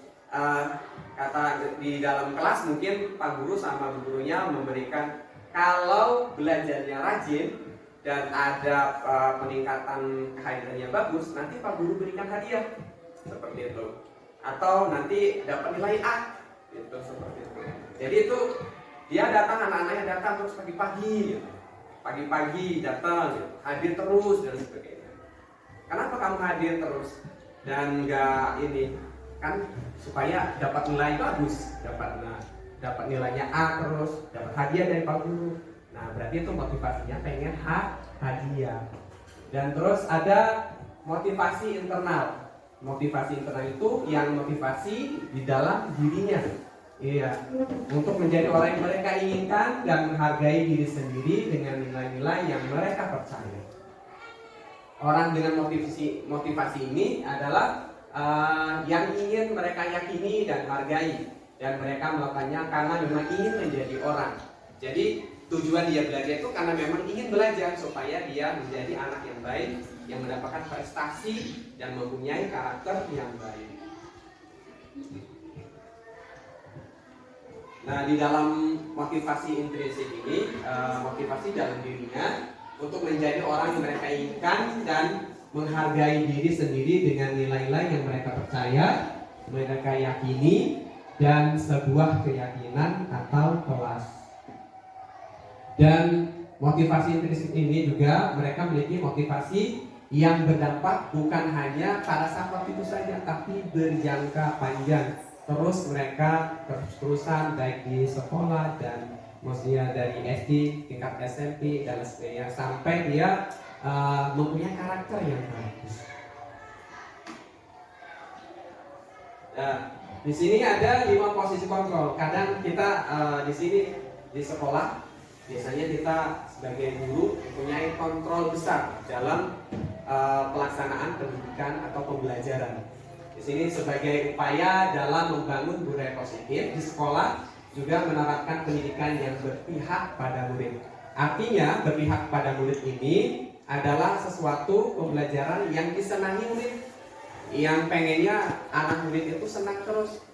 kata di dalam kelas, mungkin Pak Guru sama Bu Gurunya memberikan, kalau belajarnya rajin dan ada peningkatan kehadirannya bagus, nanti Pak Guru berikan hadiah seperti itu, atau nanti dapat nilai A, itu seperti itu. Jadi itu dia datang, anak-anaknya datang terus pagi-pagi, pagi-pagi datang, hadir terus dan sebagainya. Kenapa kamu hadir terus dan nggak ini? Kan supaya dapat nilai bagus, dapat nilainya A terus, dapat hadiah dari Pak Guru. Nah, berarti itu motivasinya pengen hadiah. Dan terus ada motivasi internal. Motivasi internal itu yang motivasi di dalam dirinya. Iya, untuk menjadi orang yang mereka inginkan dan menghargai diri sendiri dengan nilai-nilai yang mereka percaya. Orang dengan motivasi ini adalah yang ingin mereka yakini dan hargai, dan mereka melakukannya karena memang ingin menjadi orang. Jadi tujuan dia belajar itu karena memang ingin belajar supaya dia menjadi anak yang baik, yang mendapatkan prestasi dan mempunyai karakter yang baik. Nah, di dalam motivasi intrinsik ini, motivasi dalam dirinya untuk menjadi orang yang mereka inginkan dan menghargai diri sendiri dengan nilai-nilai yang mereka percaya, mereka yakini, dan sebuah keyakinan atau kelas. Dan motivasi intrinsik ini juga mereka memiliki motivasi yang berdampak bukan hanya pada saat waktu itu saja, tapi berjangka panjang. Terus mereka terus-terusan baik di sekolah dan maksudnya dari SD, tingkat SMP dan sebagainya sampai dia mempunyai karakter yang bagus. Nah, di sini ada 5 posisi kontrol. Kadang kita di sini di sekolah biasanya kita sebagai guru mempunyai kontrol besar dalam pelaksanaan pendidikan atau pembelajaran. Di sini sebagai upaya dalam membangun budaya positif di sekolah juga menerapkan pendidikan yang berpihak pada murid. Artinya berpihak pada murid ini adalah sesuatu pembelajaran yang disenangi murid, yang pengennya anak murid itu senang terus,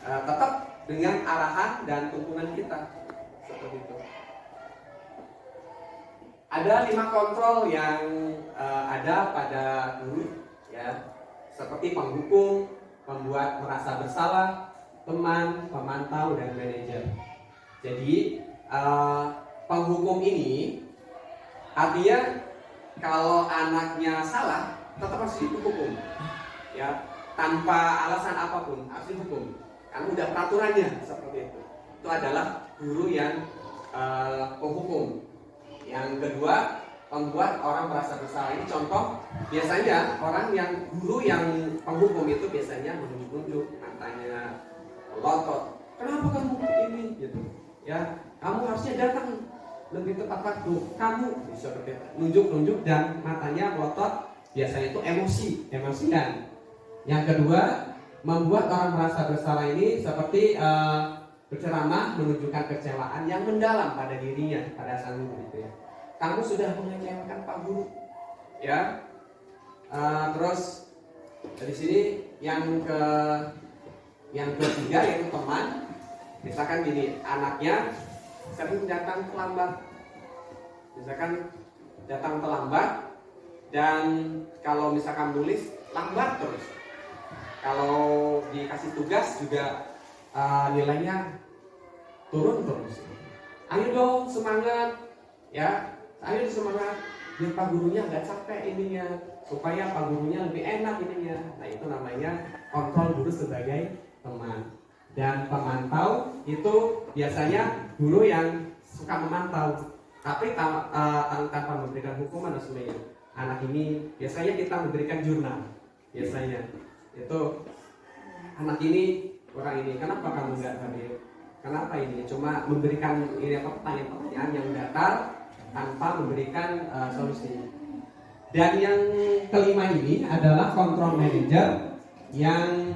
tetap dengan arahan dan tuntunan kita seperti itu. Ada 5 kontrol yang ada pada guru, ya, seperti penghukum, pembuat merasa bersalah, teman, pemantau, dan manajer. Jadi penghukum ini artinya kalau anaknya salah tetap harus dihukum, ya, tanpa alasan apapun harus dihukum karena udah peraturannya seperti itu. Itu adalah guru yang penghukum. Yang kedua, membuat orang merasa bersalah. Ini contoh, biasanya orang yang guru yang penghukum itu biasanya menunjuk-nunjuk, matanya melotot. Kenapa kamu ini? Gitu. Ya, kamu harusnya datang lebih tepat waktu. Kamu bisa nunjuk-nunjuk dan matanya melotot. Biasanya itu emosian. Yang kedua, membuat orang merasa bersalah ini seperti berceramah menunjukkan kecewaan yang mendalam pada dirinya, pada sang guru gitu ya. Kamu sudah mengecewakan Pak Guru, ya. Terus dari sini yang ketiga yaitu teman. Misalkan gini, anaknya sering datang terlambat. Misalkan datang terlambat dan kalau misalkan nulis lambat terus. Kalau dikasih tugas juga nilainya turun terus. Ayo dong semangat, ya. Ayo semangat, biar Pak Gurunya nggak capek ininya, supaya Pak Gurunya lebih enak ininya. Nah itu namanya kontrol guru sebagai teman. Dan pemantau itu biasanya guru yang suka memantau, tapi tanpa memberikan hukuman dan sebagainya. Anak ini biasanya kita memberikan jurnal, biasanya itu anak ini orang ini, kenapa kamu nggak hadir? Kenapa ini? Cuma memberikan ini pertanyaan-pertanyaan yang datar tanpa memberikan solusi. Dan yang kelima ini adalah control manager yang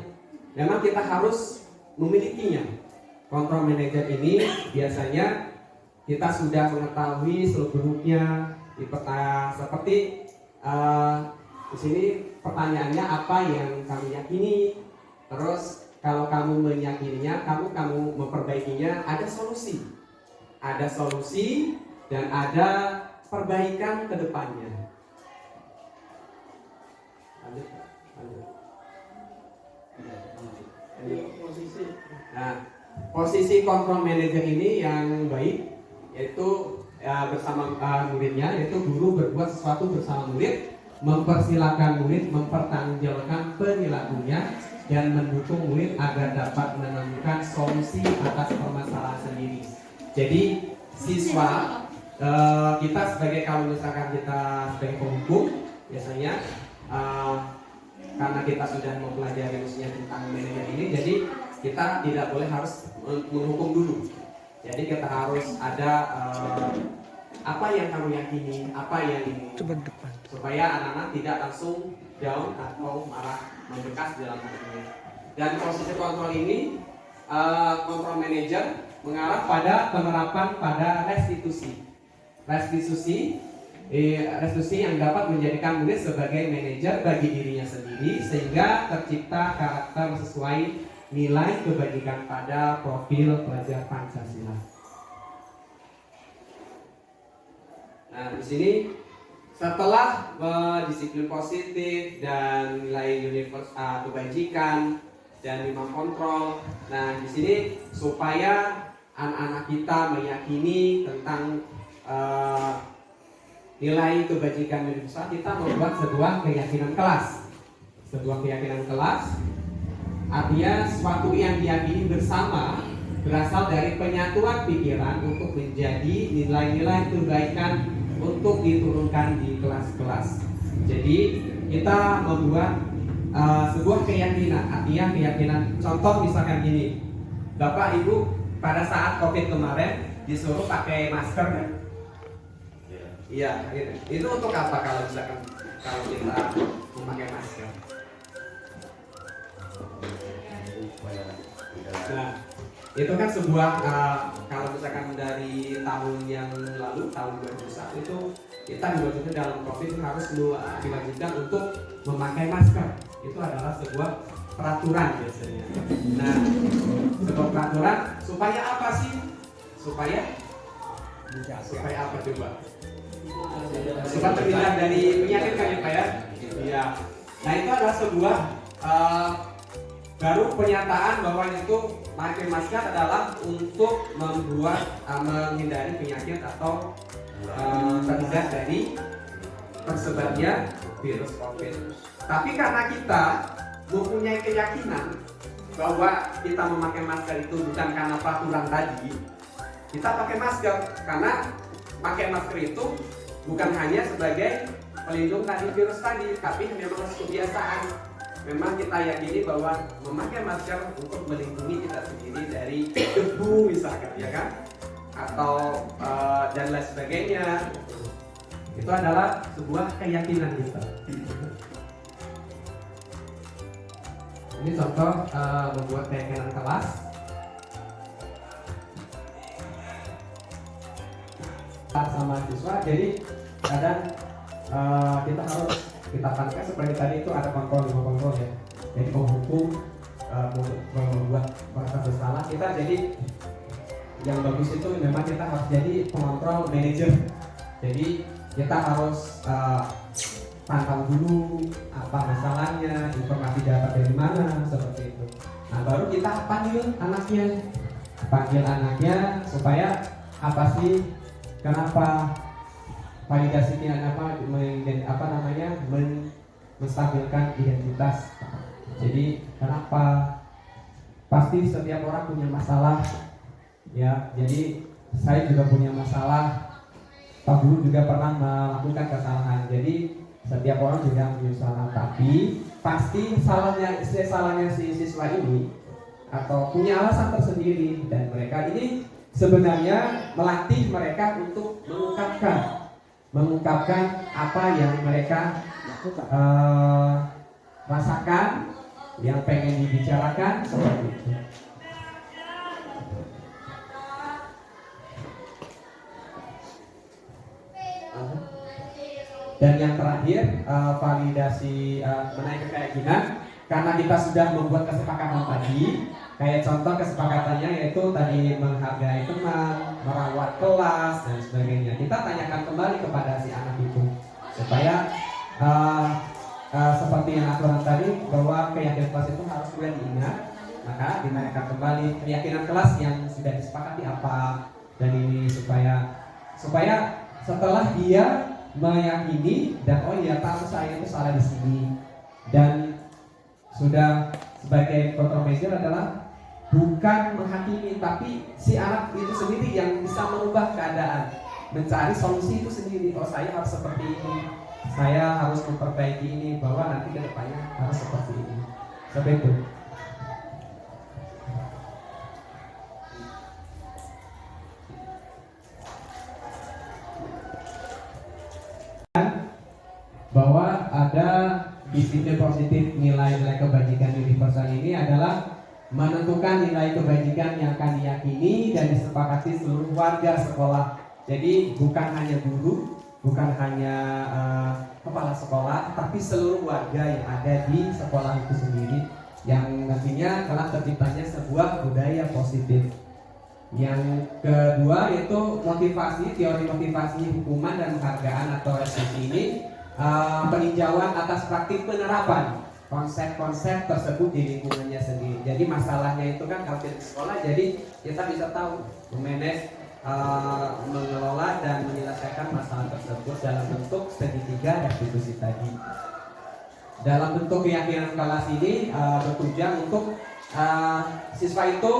memang kita harus memilikinya. Control manager ini biasanya kita sudah mengetahui seluk-beluknya di peta, seperti di sini pertanyaannya apa yang kamu yakini. Terus kalau kamu meyakininya, kamu memperbaikinya, ada solusi. Ada solusi dan ada perbaikan ke depannya. Lanjut. Nah, posisi control manager ini yang baik yaitu bersama muridnya, yaitu guru berbuat sesuatu bersama murid, mempersilahkan murid mempertanggungjawabkan perilakunya dan mendukung murid agar dapat menemukan solusi atas permasalahan sendiri. Jadi siswa kita sebagai, kalau misalkan kita sebagai penghukum biasanya karena kita sudah mempelajari khususnya tentang manajer ini, jadi kita tidak boleh harus menghukum dulu. Jadi kita harus ada apa yang kamu yakini, apa yang ini, supaya anak-anak tidak langsung down atau malah membekas dalam hatinya. Dan posisi kontrol ini, kontrol manager mengarah pada penerapan pada restitusi yang dapat menjadikan murid sebagai manajer bagi dirinya sendiri, sehingga tercipta karakter sesuai nilai kebajikan pada profil pelajar Pancasila. Nah, di sini setelah disiplin positif dan nilai kebajikan dan lima kontrol. Nah, di sini supaya anak-anak kita meyakini tentang nilai kebajikan universal, kita membuat sebuah keyakinan kelas. Sebuah keyakinan kelas artinya sesuatu yang diyakini bersama, berasal dari penyatuan pikiran untuk menjadi nilai-nilai kebaikan untuk diturunkan di kelas-kelas. Jadi kita membuat sebuah keyakinan, artinya keyakinan. Contoh misalkan gini, Bapak Ibu pada saat COVID kemarin disuruh pakai masker kan? Iya. Itu untuk apa kalau misalkan kalau kita memakai masker? Nah, itu kan sebuah kalau misalkan dari tahun yang lalu, tahun 2021 itu kita diwajibkan dalam COVID harus diwajibkan untuk memakai masker. Itu adalah sebuah peraturan biasanya. Nah, sebuah peraturan supaya apa sih? Supaya apa coba? Supaya terhindar dari penyakit kan ya Pak ya? Iya. Nah, itu adalah sebuah baru pernyataan bahwa itu pakai masker adalah untuk menghindari penyakit atau terhindar dari tersebarnya virus COVID. Tapi karena kita mempunyai keyakinan bahwa kita memakai masker itu bukan karena peraturan tadi, kita pakai masker karena pakai masker itu bukan hanya sebagai pelindung dari virus tadi, tapi memang kebiasaan. Memang kita yakini bahwa memakai masker untuk melindungi kita sendiri dari debu misalkan, ya kan? Atau dan lain sebagainya. Itu adalah sebuah keyakinan kita. Ini contoh membuat keyakinan kelas. Sama siswa, jadi kadang kita harus kita pakai seperti tadi itu ada kontrol ya. Jadi penghukum membuat merasa bersalah, kita jadi yang bagus itu memang kita harus jadi pengontrol manajer. Jadi kita harus pantau dulu apa masalahnya, informasi dapat dari mana, seperti itu. Nah, baru kita panggil anaknya supaya apa sih, kenapa validasinya menstabilkan identitas. Jadi kenapa? Pasti setiap orang punya masalah, ya. Jadi saya juga punya masalah. Pak Guru juga pernah melakukan kesalahan. Jadi setiap orang juga punya salah. Tapi pasti salahnya si siswa ini atau punya alasan tersendiri, dan mereka ini sebenarnya melatih mereka untuk mengungkapkan apa yang mereka rasakan, yang pengen dibicarakan, seperti itu. Dan yang terakhir, validasi menaikkan keyakinan, karena kita sudah membuat kesepakatan tadi. Kayak contoh kesepakatannya yaitu tadi menghargai teman, merawat kelas dan sebagainya. Kita tanyakan kembali kepada si anak itu supaya seperti yang aturan tadi bahwa keyakinan kelas itu harus sudah diingat. Maka ditanyakan kembali keyakinan kelas yang sudah disepakati apa, dan ini supaya setelah dia meyakini dan oh iya tahu saya itu salah di sini, dan sudah sebagai control measure adalah bukan menghakimi, tapi si anak itu sendiri yang bisa merubah keadaan, mencari solusi itu sendiri. Oh, saya harus seperti ini, saya harus memperbaiki ini, bahwa nanti ke depannya harus seperti ini. Seperti itu. Bahwa ada disiplin positif, nilai-nilai kebajikan universal ini adalah menentukan nilai kebajikan yang akan diyakini dan disepakati seluruh warga sekolah. Jadi bukan hanya guru, bukan hanya kepala sekolah, tapi seluruh warga yang ada di sekolah itu sendiri, yang nantinya telah terciptanya sebuah budaya positif. Yang kedua yaitu motivasi, teori motivasi hukuman dan penghargaan atau restitusi ini peninjauan atas praktik penerapan konsep-konsep tersebut di lingkungannya sendiri. Jadi masalahnya itu kan kalau di sekolah, jadi kita bisa tahu memanage, mengelola dan menyelesaikan masalah tersebut dalam bentuk segitiga restitusi tadi. Dalam bentuk keyakinan kelas ini bertujuan untuk siswa itu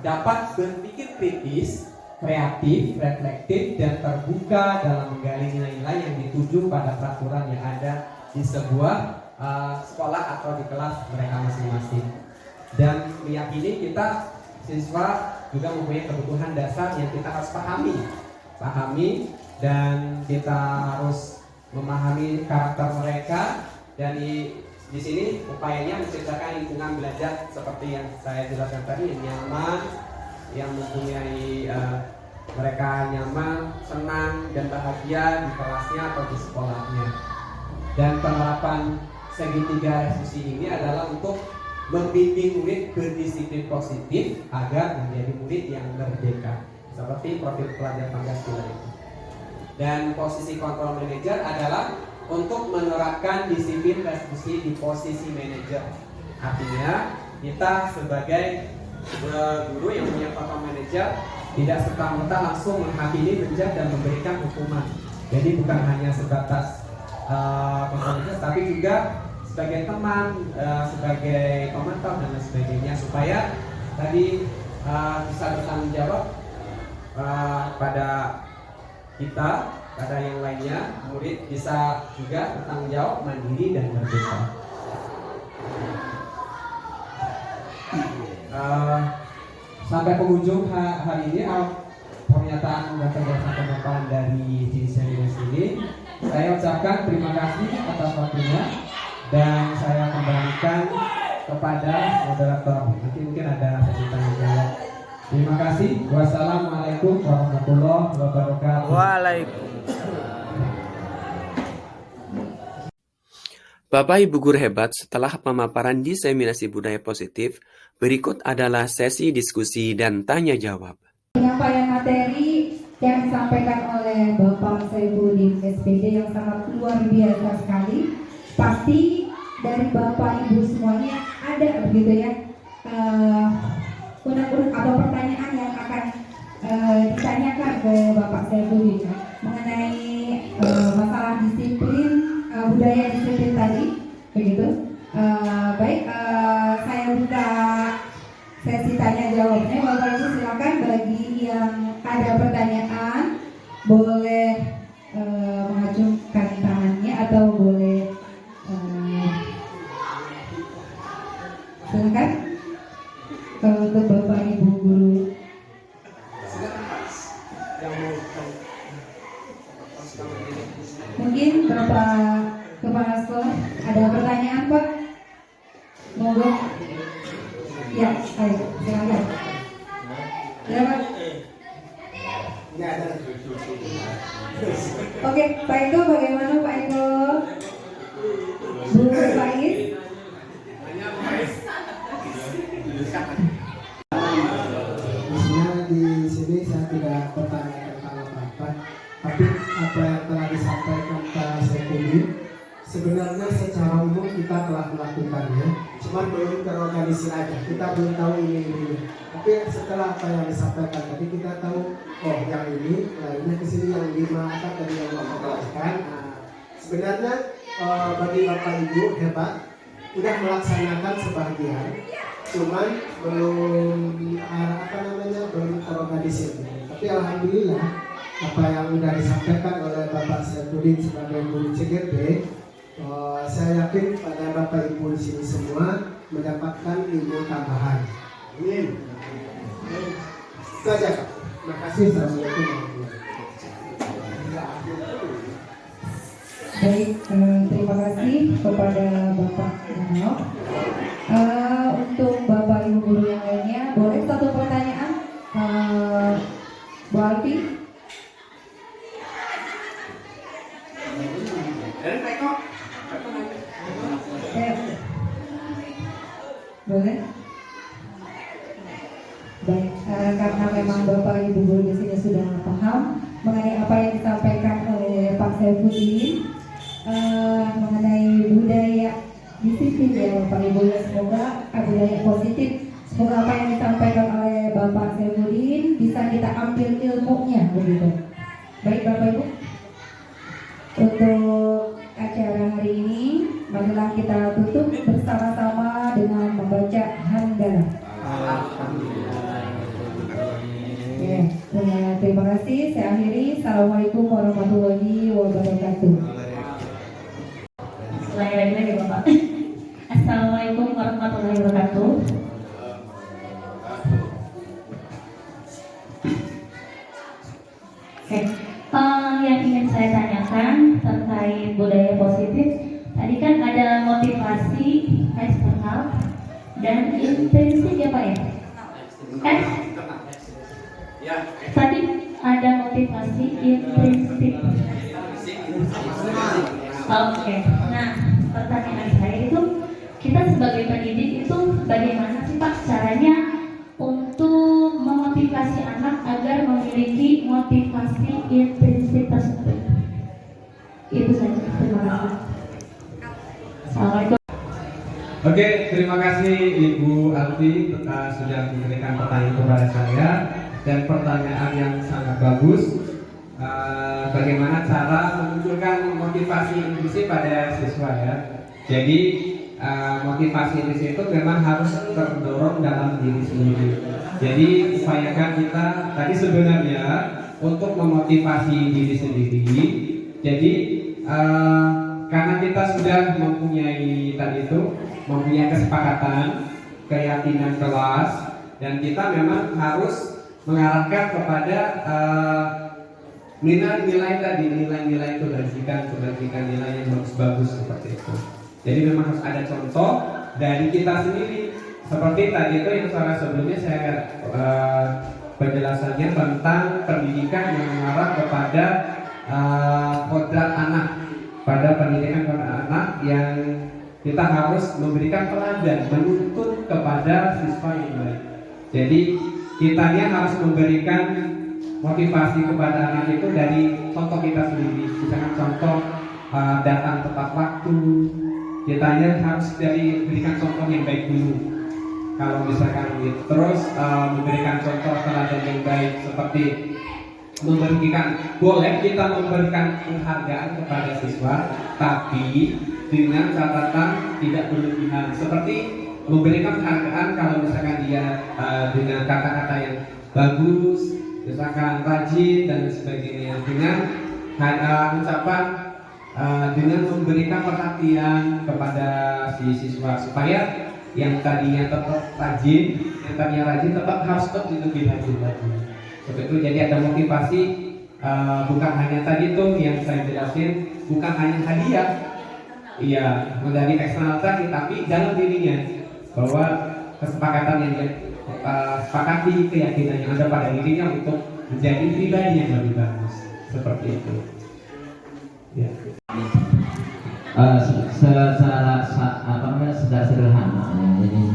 dapat berpikir kritis, kreatif, reflektif, dan terbuka dalam menggali nilai-nilai yang dituju pada peraturan yang ada di sebuah sekolah atau di kelas mereka masing-masing. Dan meyakini kita siswa juga mempunyai kebutuhan dasar yang kita harus pahami dan kita harus memahami karakter mereka. Dan di sini upayanya menciptakan lingkungan belajar seperti yang saya jelaskan tadi, yang nyaman, yang mempunyai mereka nyaman, senang dan bahagia di kelasnya atau di sekolahnya. Dan penerapan segitiga restitusi ini adalah untuk membimbing murid berdisiplin positif agar menjadi murid yang merdeka, seperti profil pelajar Pancasila itu. Dan posisi kontrol manajer adalah untuk menerapkan disiplin restitusi di posisi manajer. Artinya kita sebagai guru yang punya kontrol manajer tidak serta-merta langsung menghakimi, menjudge dan memberikan hukuman. Jadi bukan hanya sebatas kontrol manajer, tapi juga sebagai teman, sebagai komentar dan lain sebagainya, supaya tadi bisa bertanggung jawab pada kita, pada yang lainnya, murid bisa juga bertanggung jawab, mandiri dan merdeka. Sampai penghujung hari ini pernyataan dan penjelasan pemaparan dari seminar ini, saya ucapkan terima kasih atas waktunya dan saya kembalikan kepada moderator. Nanti mungkin ada sesi tanya jawab. Terima kasih. Wassalamualaikum warahmatullahi wabarakatuh. Bapak Ibu guru hebat, setelah pemaparan diseminasi budaya positif, berikut adalah sesi diskusi dan tanya jawab. Penyampaian materi yang disampaikan oleh Bapak Saifuddin SPD yang sangat luar biasa sekali. Pasti dari Bapak Ibu semuanya ada begitu ya unek-unek atau pertanyaan yang akan ditanyakan ke Bapak Saifuddin mengenai masalah disiplin budaya disiplin tadi begitu. Baik, saya buka sesi tanya jawabnya. Bapak Ibu silakan, bagi yang ada pertanyaan boleh mengacungkan tangannya atau boleh silakan untuk Bapak Ibu guru. Mungkin Bapak Kepala Sekolah ada pertanyaan, Pak? Monggo. Ya, ayo silakan. Ya, Pak. Oke, Pak Eko, bagaimana Pak Eko? Bu Faiz? Di sini saya tidak bertanya tentang apa-apa, tapi apa yang telah disampaikan Pak Saifuddin sebenarnya secara umum kita telah melakukannya, cuman belum terorganisir aja, kita belum tahu ini. Tapi setelah apa yang disampaikan tadi kita tahu, oh yang ini, lainnya kesini yang 5 apa tadi yang Bapak jelaskan. Sebenarnya bagi Bapak Ibu hebat, sudah melaksanakan sebagian, cuman belum belum terorganisir. Tapi alhamdulillah apa yang sudah disampaikan oleh Bapak Saifuddin sebagai guru CGP, saya yakin pada Bapak Ibu di sini semua mendapatkan ilmu tambahan. Amin. Itu aja, Pak. Terima kasih. Assalamualaikum warahmatullahi wabarakatuh. Baik, terima kasih kepada Bapak Nano. Untuk Bapak Ibu guru yang lainnya, boleh satu pertanyaan, Bu Alfi? Boleh? Baik, karena memang Bapak Ibu guru di sini sudah paham mengenai apa yang disampaikan oleh Pak Saifuddin mengenai budaya disiplin ya Bapak Ibu, ya semoga budaya positif. Semoga apa yang disampaikan oleh Bapak Saifuddin bisa kita ambil ilmunya begitu. Baik Bapak Ibu, untuk acara hari ini marilah kita tutup bersama-sama dengan membaca hamdalah. Ya, terima kasih. Saya akhiri. Assalamualaikum warahmatullahi wabarakatuh. Lagi Bapak. Assalamualaikum warahmatullahi wabarakatuh. Oke, yang ingin saya tanyakan terkait budaya positif, tadi kan ada motivasi eksternal dan intrinsik ya Pak ya? Tadi ada motivasi intrinsik. Oke, nah pertanyaan saya itu, kita sebagai pendidik itu bagaimana sih Pak caranya untuk memotivasi anak agar memiliki motivasi intrinsik tersebut? Itu saja, terima kasih. Assalamualaikum. Oke, terima kasih Ibu Alfi sudah memberikan pertanyaan kepada saya, dan pertanyaan yang sangat bagus. Bagaimana cara memunculkan motivasi intrinsik pada siswa ya? Jadi motivasi intrinsik itu memang harus terdorong dalam diri sendiri. Jadi upayakan kita tadi sebenarnya untuk memotivasi diri sendiri. Jadi karena kita sudah mempunyai tadi itu mempunyai kesepakatan, keyakinan kelas, dan kita memang harus mengarahkan kepada nilai-nilai tadi, nilai-nilai kebajikan nilai yang bagus-bagus seperti itu. Jadi memang harus ada contoh dari kita sendiri. Seperti tadi itu yang sebelumnya saya penjelasannya tentang pendidikan yang mengarah kepada kodrat anak, pada pendidikan kodrat anak yang kita harus memberikan teladan, menuntut kepada siswa yang baik. Jadi kitanya harus memberikan motivasi kepada anak itu dari contoh kita sendiri. Misalkan contoh datang tepat waktu, kitanya harus berikan contoh yang baik dulu. Kalau misalkan terus memberikan contoh teladan yang baik, seperti boleh kita memberikan penghargaan kepada siswa, tapi dengan catatan tidak berlebihan. Seperti memberikan penghargaan kalau misalkan dia dengan kata-kata yang bagus, misalkan rajin dan sebagainya, dengan ucapan dengan memberikan perhatian kepada si siswa supaya yang tadinya tetap rajin, tetap harus lebih rajin lagi. Seperti itu. Jadi ada motivasi, bukan hanya tadi tuh yang saya jelasin, bukan hanya hadiah, iya medali eksternal tadi, tapi dalam dirinya bahwa kesepakatan yang sepakati, keyakinan yang ada pada dirinya untuk menjadi pribadi yang lebih bagus, seperti itu. Ya. Secara sederhana ini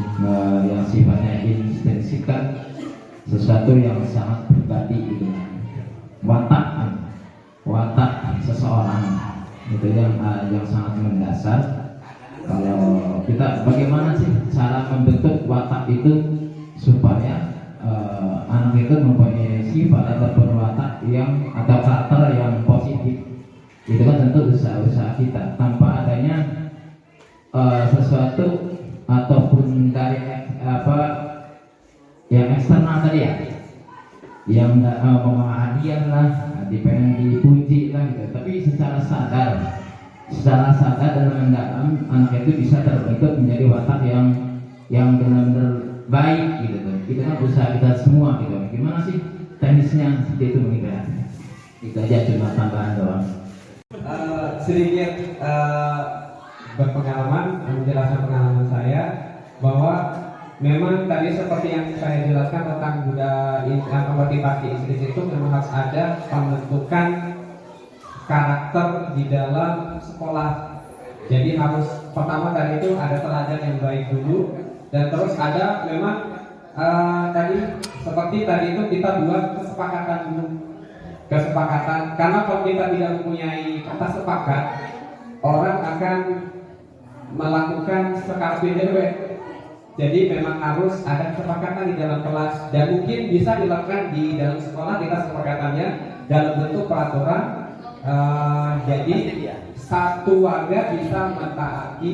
yang sifatnya intrinsik kan sesuatu yang sangat pribadi gitu, watak seseorang itu yang sangat mendasar. Kalau kita bagaimana sih cara membentuk watak itu supaya anak itu mempunyai sifat ataupun watak yang atau karakter yang positif, itu kan tentu usaha kita. Tanpa adanya sesuatu ataupun dari yang eksternal tadi ya, yang hadiah lah, pengen dipuji lah gitu. Tapi secara sadar dan mendalam anak itu bisa terbentuk menjadi watak yang benar-benar baik gitu tuh. Itu kan usaha kita semua gitu. Gimana sih teknisnya seperti itu begitu ya? Itu aja, cuma tambahan doang. Sedikit berpengalaman, menjelaskan pengalaman saya bahwa memang tadi seperti yang saya jelaskan tentang budaya motivasi intrinsik itu memang harus ada pembentukan karakter di dalam sekolah. Jadi harus pertama tadi itu ada teladan yang baik dulu, dan terus ada memang tadi seperti tadi itu kita buat kesepakatan dulu. Karena kalau kita tidak mempunyai kata sepakat, orang akan melakukan skala PDW. Jadi memang harus ada kesepakatan di dalam kelas, dan mungkin bisa dilakukan di dalam sekolah. Kita kesepakatannya dalam bentuk peraturan. Jadi satu warga bisa mentaati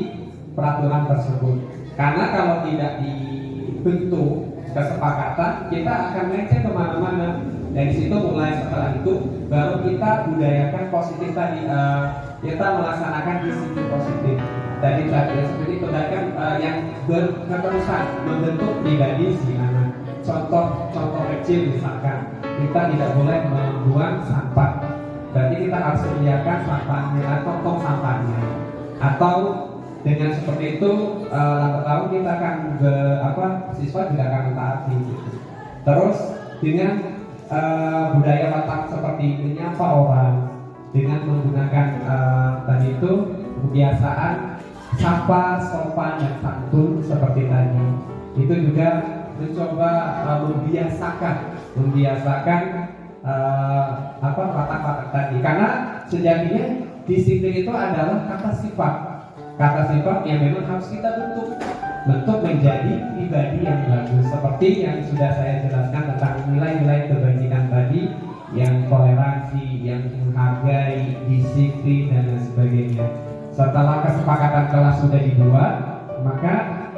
peraturan tersebut. Karena kalau tidak dibentuk kesepakatan, kita akan melenceng kemana-mana. Dari situ mulai setelah itu baru kita budayakan positif tadi, kita melaksanakan disiplin positif. Tadi seperti itu kan yang berketerusan membentuk pribadi si anak. Contoh kecil misalkan kita tidak boleh membuang sampah. Berarti kita harus sediakan sampahnya atau tong sampahnya. Atau dengan seperti itu lambat laun kita akan siswa juga akan mentaati. Gitu. Terus dengan budaya Batak seperti menyapa orang dengan menggunakan tadi itu kebiasaan sapa, sopan dan santun seperti tadi. Itu juga mencoba membiasakan watak-watak tadi. Karena sejatinya disiplin itu adalah kata sifat yang memang harus kita bentuk menjadi pribadi yang bagus, seperti yang sudah saya jelaskan tentang nilai-nilai kebajikan tadi, yang toleransi, yang menghargai, disiplin dan lain sebagainya. Setelah kesepakatan kelas sudah dibuat, maka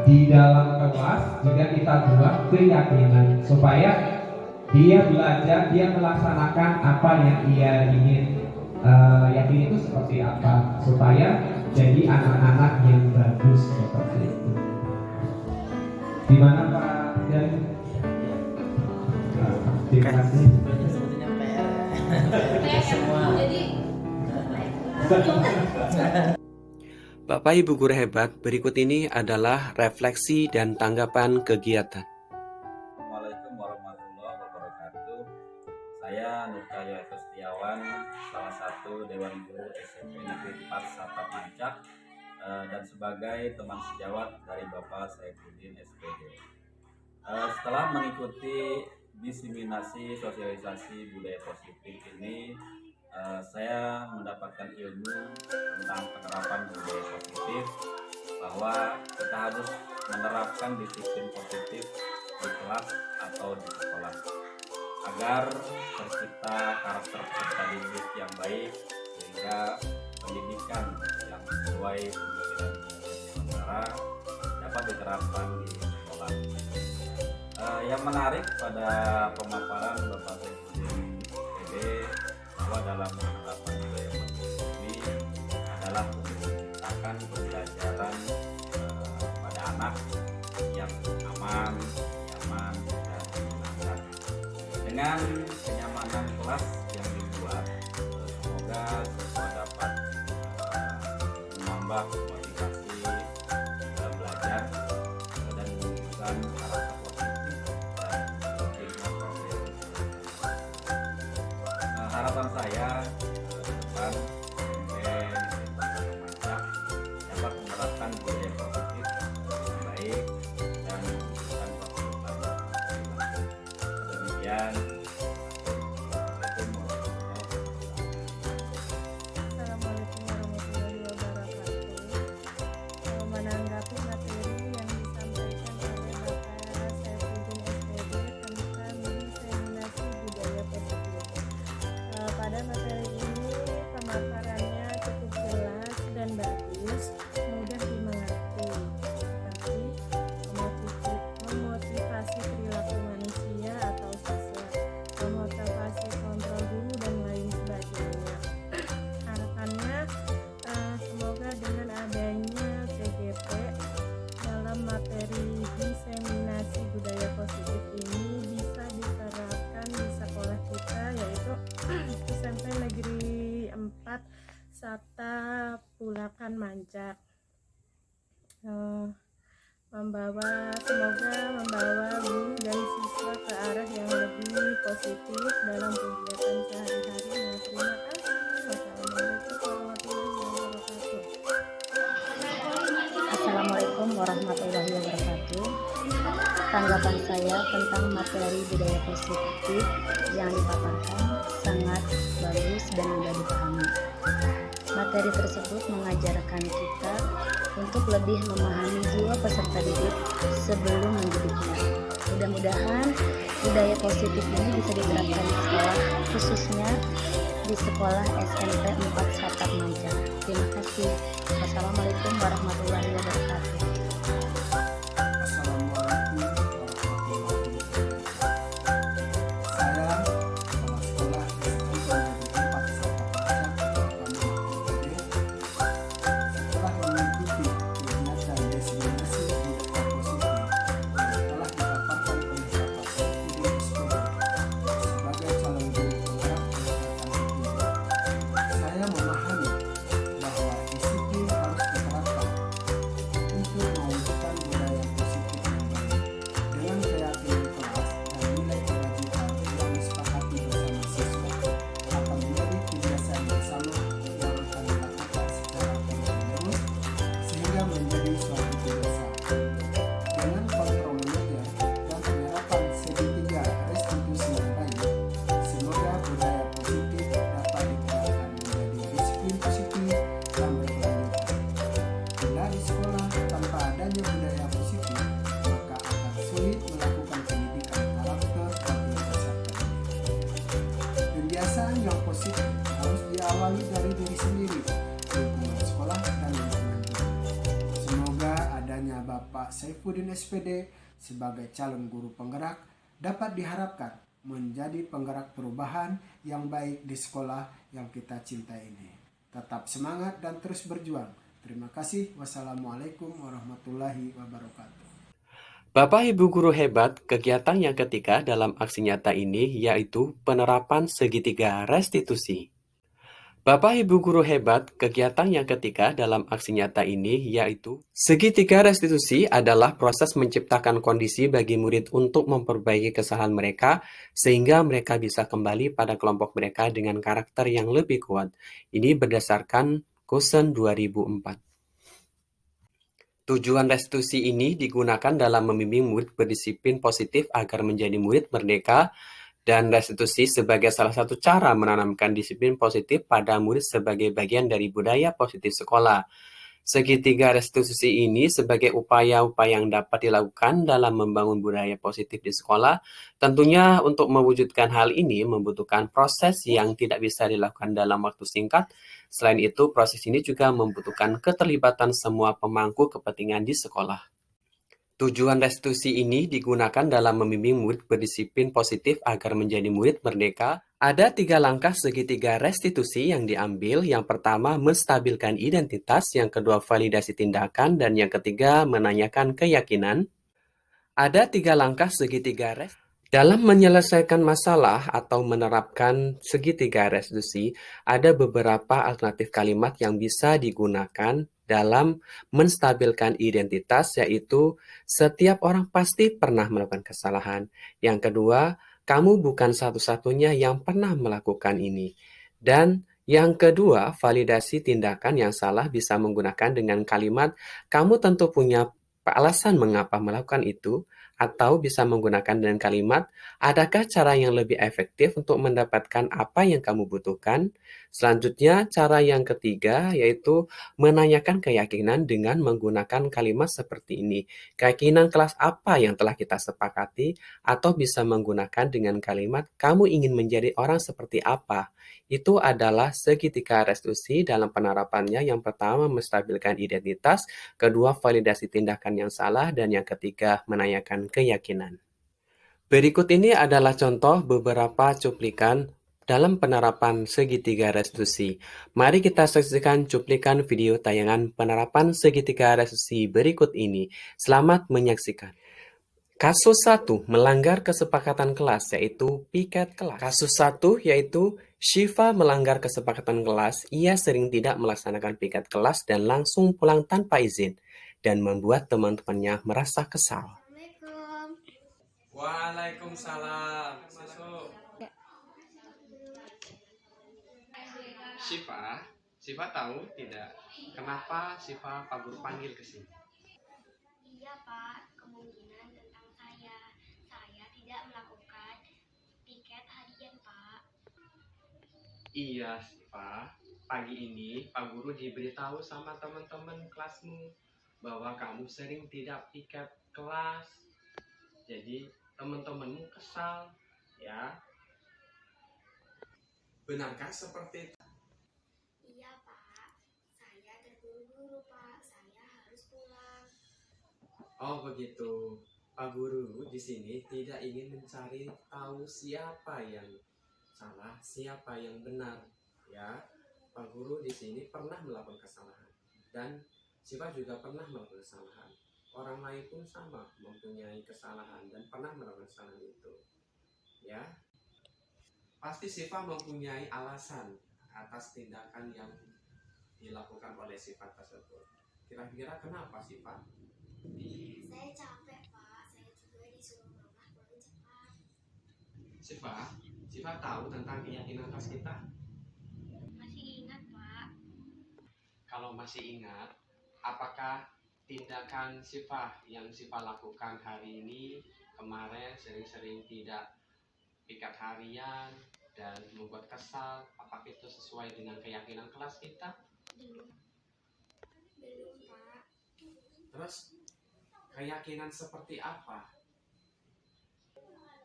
di dalam kelas juga kita buat keyakinan supaya dia belajar, dia melaksanakan apa yang ia ingin yakini itu seperti apa, supaya jadi anak-anak yang bagus seperti itu. Gimana Pak Jali? Terima kasih. Bapak Ibu guru hebat, berikut ini adalah refleksi dan tanggapan kegiatan. Assalamualaikum warahmatullahi wabarakatuh. Saya Nur Cahyo Setiawan, salah satu Dewan Guru SMP Negeri 4 Satap Mancak, dan sebagai teman sejawat dari Bapak Saifuddin SPD. Setelah mengikuti diseminasi sosialisasi budaya positif ini, saya mendapatkan ilmu tentang penerapan budaya positif, bahwa kita harus menerapkan disiplin positif di kelas atau di sekolah agar tercipta karakter peserta didik yang baik, sehingga pendidikan yang sesuai pemikiran negara dapat diterapkan di sekolah. Yang menarik pada pemaparan Bapak Saifuddin SPD bahwa dalam penerapan budaya positif ini adalah menciptakan pembelajaran pada anak yang aman, nyaman, dan menyenangkan. Dengan kenyamanan kelas yang dibuat, semoga siswa dapat menambah motivasi belajar dan menunjukkan karakter positif dan hikmah profil. Harapan saya ke depan dapat menerapkan budaya positif yang baik dan menunjukkan profil. Demikian. Assalamualaikum warahmatullahi wabarakatuh. Menanggapi materi yang disampaikan oleh Bapak Saifuddin SPD tentang diseminasi budaya positif. Pada materi ini pemaparannya cukup jelas dan bagus, mudah dimengerti, seperti memotivasi perilaku manusia atau siswa, memotivasi kontrol dulu dan lain sebagainya. Harapannya semoga dengan adanya CGP dalam materi diseminasi budaya positif ini bisa diterapkan di sekolah kita, yaitu SMP Negeri 4 Sata Pulakan Mancak. Semoga membawa guru dan siswa ke arah yang lebih positif dalam kegiatan sehari-hari. Terima kasih. Wassalamualaikum warahmatullahi wabarakatuh. Assalamualaikum warahmatullahi wabarakatuh. Tanggapan saya tentang materi budaya positif yang dipaparkan sangat bagus dan mudah dipahami. Materi tersebut mengajarkan kita untuk lebih memahami jiwa peserta didik sebelum mendidiknya. Mudah-mudahan budaya positif ini bisa diterapkan di sekolah, khususnya di sekolah SMP 4 Satap Maja. Terima kasih. Wassalamualaikum warahmatullahi wabarakatuh. Assalamualaikum warahmatullahi wabarakatuh. Saya kepala sekolah SMP 4 Satap Maja, setelah mengikuti kegiatan destinasi budaya positif yang telah dipaparkan oleh Bapak Saifudin SPD sebagai calon guru penggerak pendidikan tinggi, saya memahami bahwa disiplin harus diterapkan untuk mewujudkan budaya positif yang baik dengan keyakinan kelas dan nilai kewajiban yang disepakati bersama siswa akan menjadi kebiasaan bersama yang akan dilakukan secara terus-menerus sehingga menjadi suatu kebiasaan. Dengan kontrol moneter dan penerapan segitiga restitusi yang baik, semoga budaya positif dapat diterapkan menjadi disiplin positif dan berkelanjutan. Bila di sekolah tanpa adanya budaya positif, maka akan sulit melakukan pendidikan karakter bagi peserta didik. Kebiasaan yang positif harus diawali dari diri sendiri, lingkungan sekolah dan lingkungan guru. Semoga adanya Bapak Saifudin SPD sebagai calon guru penggerak dapat diharapkan menjadi penggerak perubahan yang baik di sekolah yang kita cintai ini. Tetap semangat dan terus berjuang. Terima kasih. Wassalamualaikum warahmatullahi wabarakatuh. Bapak Ibu guru hebat, kegiatan yang ketiga dalam aksi nyata ini yaitu penerapan segitiga restitusi. Bapak Ibu guru hebat, kegiatan yang ketiga dalam aksi nyata ini yaitu segitiga restitusi adalah proses menciptakan kondisi bagi murid untuk memperbaiki kesalahan mereka sehingga mereka bisa kembali pada kelompok mereka dengan karakter yang lebih kuat. Ini berdasarkan Kosen 2004. Tujuan restitusi ini digunakan dalam membimbing murid berdisiplin positif agar menjadi murid merdeka, dan restitusi sebagai salah satu cara menanamkan disiplin positif pada murid sebagai bagian dari budaya positif sekolah. Segitiga restitusi ini sebagai upaya-upaya yang dapat dilakukan dalam membangun budaya positif di sekolah. Tentunya untuk mewujudkan hal ini membutuhkan proses yang tidak bisa dilakukan dalam waktu singkat. Selain itu, proses ini juga membutuhkan keterlibatan semua pemangku kepentingan di sekolah. Tujuan restitusi ini digunakan dalam membimbing murid berdisiplin positif agar menjadi murid merdeka. Ada 3 langkah segitiga restitusi yang diambil. Yang pertama, menstabilkan identitas. Yang kedua, validasi tindakan. Dan yang ketiga, menanyakan keyakinan. Ada 3 langkah segitiga restitusi. Dalam menyelesaikan masalah atau menerapkan segitiga restitusi, ada beberapa alternatif kalimat yang bisa digunakan dalam menstabilkan identitas, yaitu setiap orang pasti pernah melakukan kesalahan. Yang kedua, kamu bukan satu-satunya yang pernah melakukan ini. Dan yang kedua, validasi tindakan yang salah bisa menggunakan dengan kalimat, kamu tentu punya alasan mengapa melakukan itu, atau bisa menggunakan dengan kalimat, adakah cara yang lebih efektif untuk mendapatkan apa yang kamu butuhkan? Selanjutnya, cara yang ketiga yaitu menanyakan keyakinan dengan menggunakan kalimat seperti ini. Keyakinan kelas apa yang telah kita sepakati? Atau bisa menggunakan dengan kalimat, kamu ingin menjadi orang seperti apa? Itu adalah segitiga restitusi dalam penerapannya. Yang pertama, menstabilkan identitas. Kedua, validasi tindakan yang salah. Dan yang ketiga, menanyakan keyakinan. Berikut ini adalah contoh beberapa cuplikan dalam penerapan segitiga restitusi. Mari kita saksikan cuplikan video tayangan penerapan segitiga restitusi berikut ini. Selamat menyaksikan. Kasus 1, melanggar kesepakatan kelas, yaitu piket kelas. Kasus 1 yaitu Syifa melanggar kesepakatan kelas. Ia sering tidak melaksanakan piket kelas dan langsung pulang tanpa izin, dan membuat teman-temannya merasa kesal. Waalaikumsalam. Masuk. Syifa tahu tidak kenapa Syifa Pak Guru panggil ke sini? Iya Pak, kemungkinan tentang saya. Iya, Siva. Pagi ini Pak Guru diberitahu sama teman-teman kelasmu bahwa kamu sering tidak piket kelas. Jadi teman-temanmu kesal, ya. Benarkah seperti itu? Iya Pak, saya terburu-buru Pak, saya harus pulang. Oh begitu. Pak Guru di sini tidak ingin mencari tahu siapa yang salah, siapa yang benar, ya. Pak Guru di sini pernah melakukan kesalahan dan Siva juga pernah melakukan kesalahan. Orang lain pun sama mempunyai kesalahan dan pernah melakukan kesalahan itu, ya. Pasti Siva mempunyai alasan atas tindakan yang dilakukan oleh Siva tersebut. Kira-kira kenapa Siva? Saya capek Pak, saya juga disuruh mama pulang cepat. Siva tahu tentang keyakinan kelas kita? Masih ingat Pak? Kalau masih ingat, apakah tindakan Siva yang Siva lakukan hari ini, kemarin sering-sering tidak piket harian dan membuat kesal, apakah itu sesuai dengan keyakinan kelas kita? Belum Pak. Terus keyakinan seperti apa?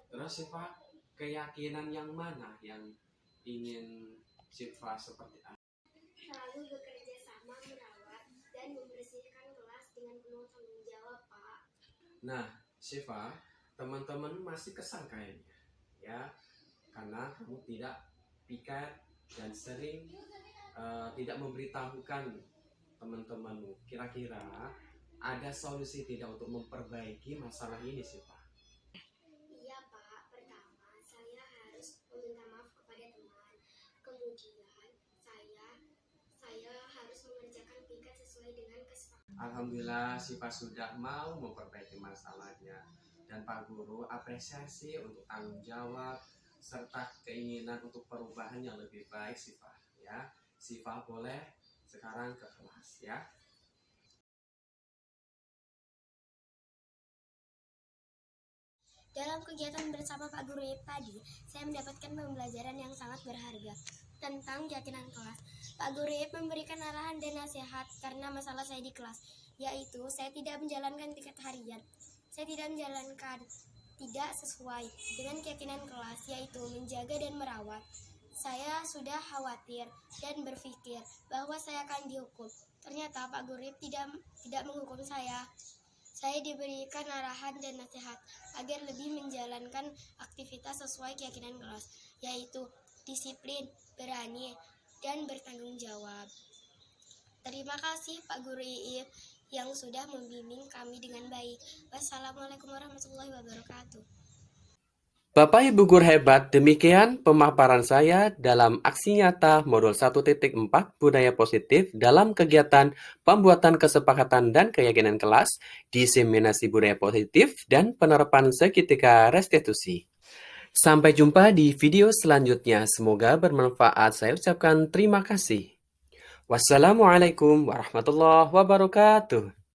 Terus Siva, keyakinan yang mana yang ingin Siva seperti apa? Selalu bekerja sama merawat dan membersihkan kelas dengan penuh tanggung jawab Pak. Nah, Siva, teman-teman masih kesal kayaknya, ya, karena kamu tidak piket dan sering tidak memberitahukan teman-temanmu. Kira-kira ada solusi tidak untuk memperbaiki masalah ini, Siva? Iya Pak, pertama saya harus meminta maaf kepada teman. Kemudian saya harus mengerjakan piket sesuai dengan kesepakatan. Alhamdulillah, Siva sudah mau memperbaiki masalahnya. Dan Pak Guru apresiasi untuk tanggung jawab serta keinginan untuk perubahan yang lebih baik, Siva. Ya, Siva boleh sekarang ke kelas, ya. Dalam kegiatan bersama Pak Guru tadi, saya mendapatkan pembelajaran yang sangat berharga tentang keyakinan kelas. Pak Guru memberikan arahan dan nasihat karena masalah saya di kelas, yaitu saya tidak menjalankan piket harian. Saya tidak sesuai dengan keyakinan kelas, yaitu menjaga dan merawat. Saya sudah khawatir dan berpikir bahwa saya akan dihukum. Ternyata Pak Guru tidak menghukum saya. Saya diberikan arahan dan nasihat agar lebih menjalankan aktivitas sesuai keyakinan kelas, yaitu disiplin, berani, dan bertanggung jawab. Terima kasih Pak Guru Iip yang sudah membimbing kami dengan baik. Wassalamualaikum warahmatullahi wabarakatuh. Bapak Ibu guru hebat, demikian pemaparan saya dalam aksi nyata modul 1.4 budaya positif dalam kegiatan pembuatan kesepakatan dan keyakinan kelas, diseminasi budaya positif, dan penerapan segitiga restitusi. Sampai jumpa di video selanjutnya. Semoga bermanfaat. Saya ucapkan terima kasih. Wassalamualaikum warahmatullahi wabarakatuh.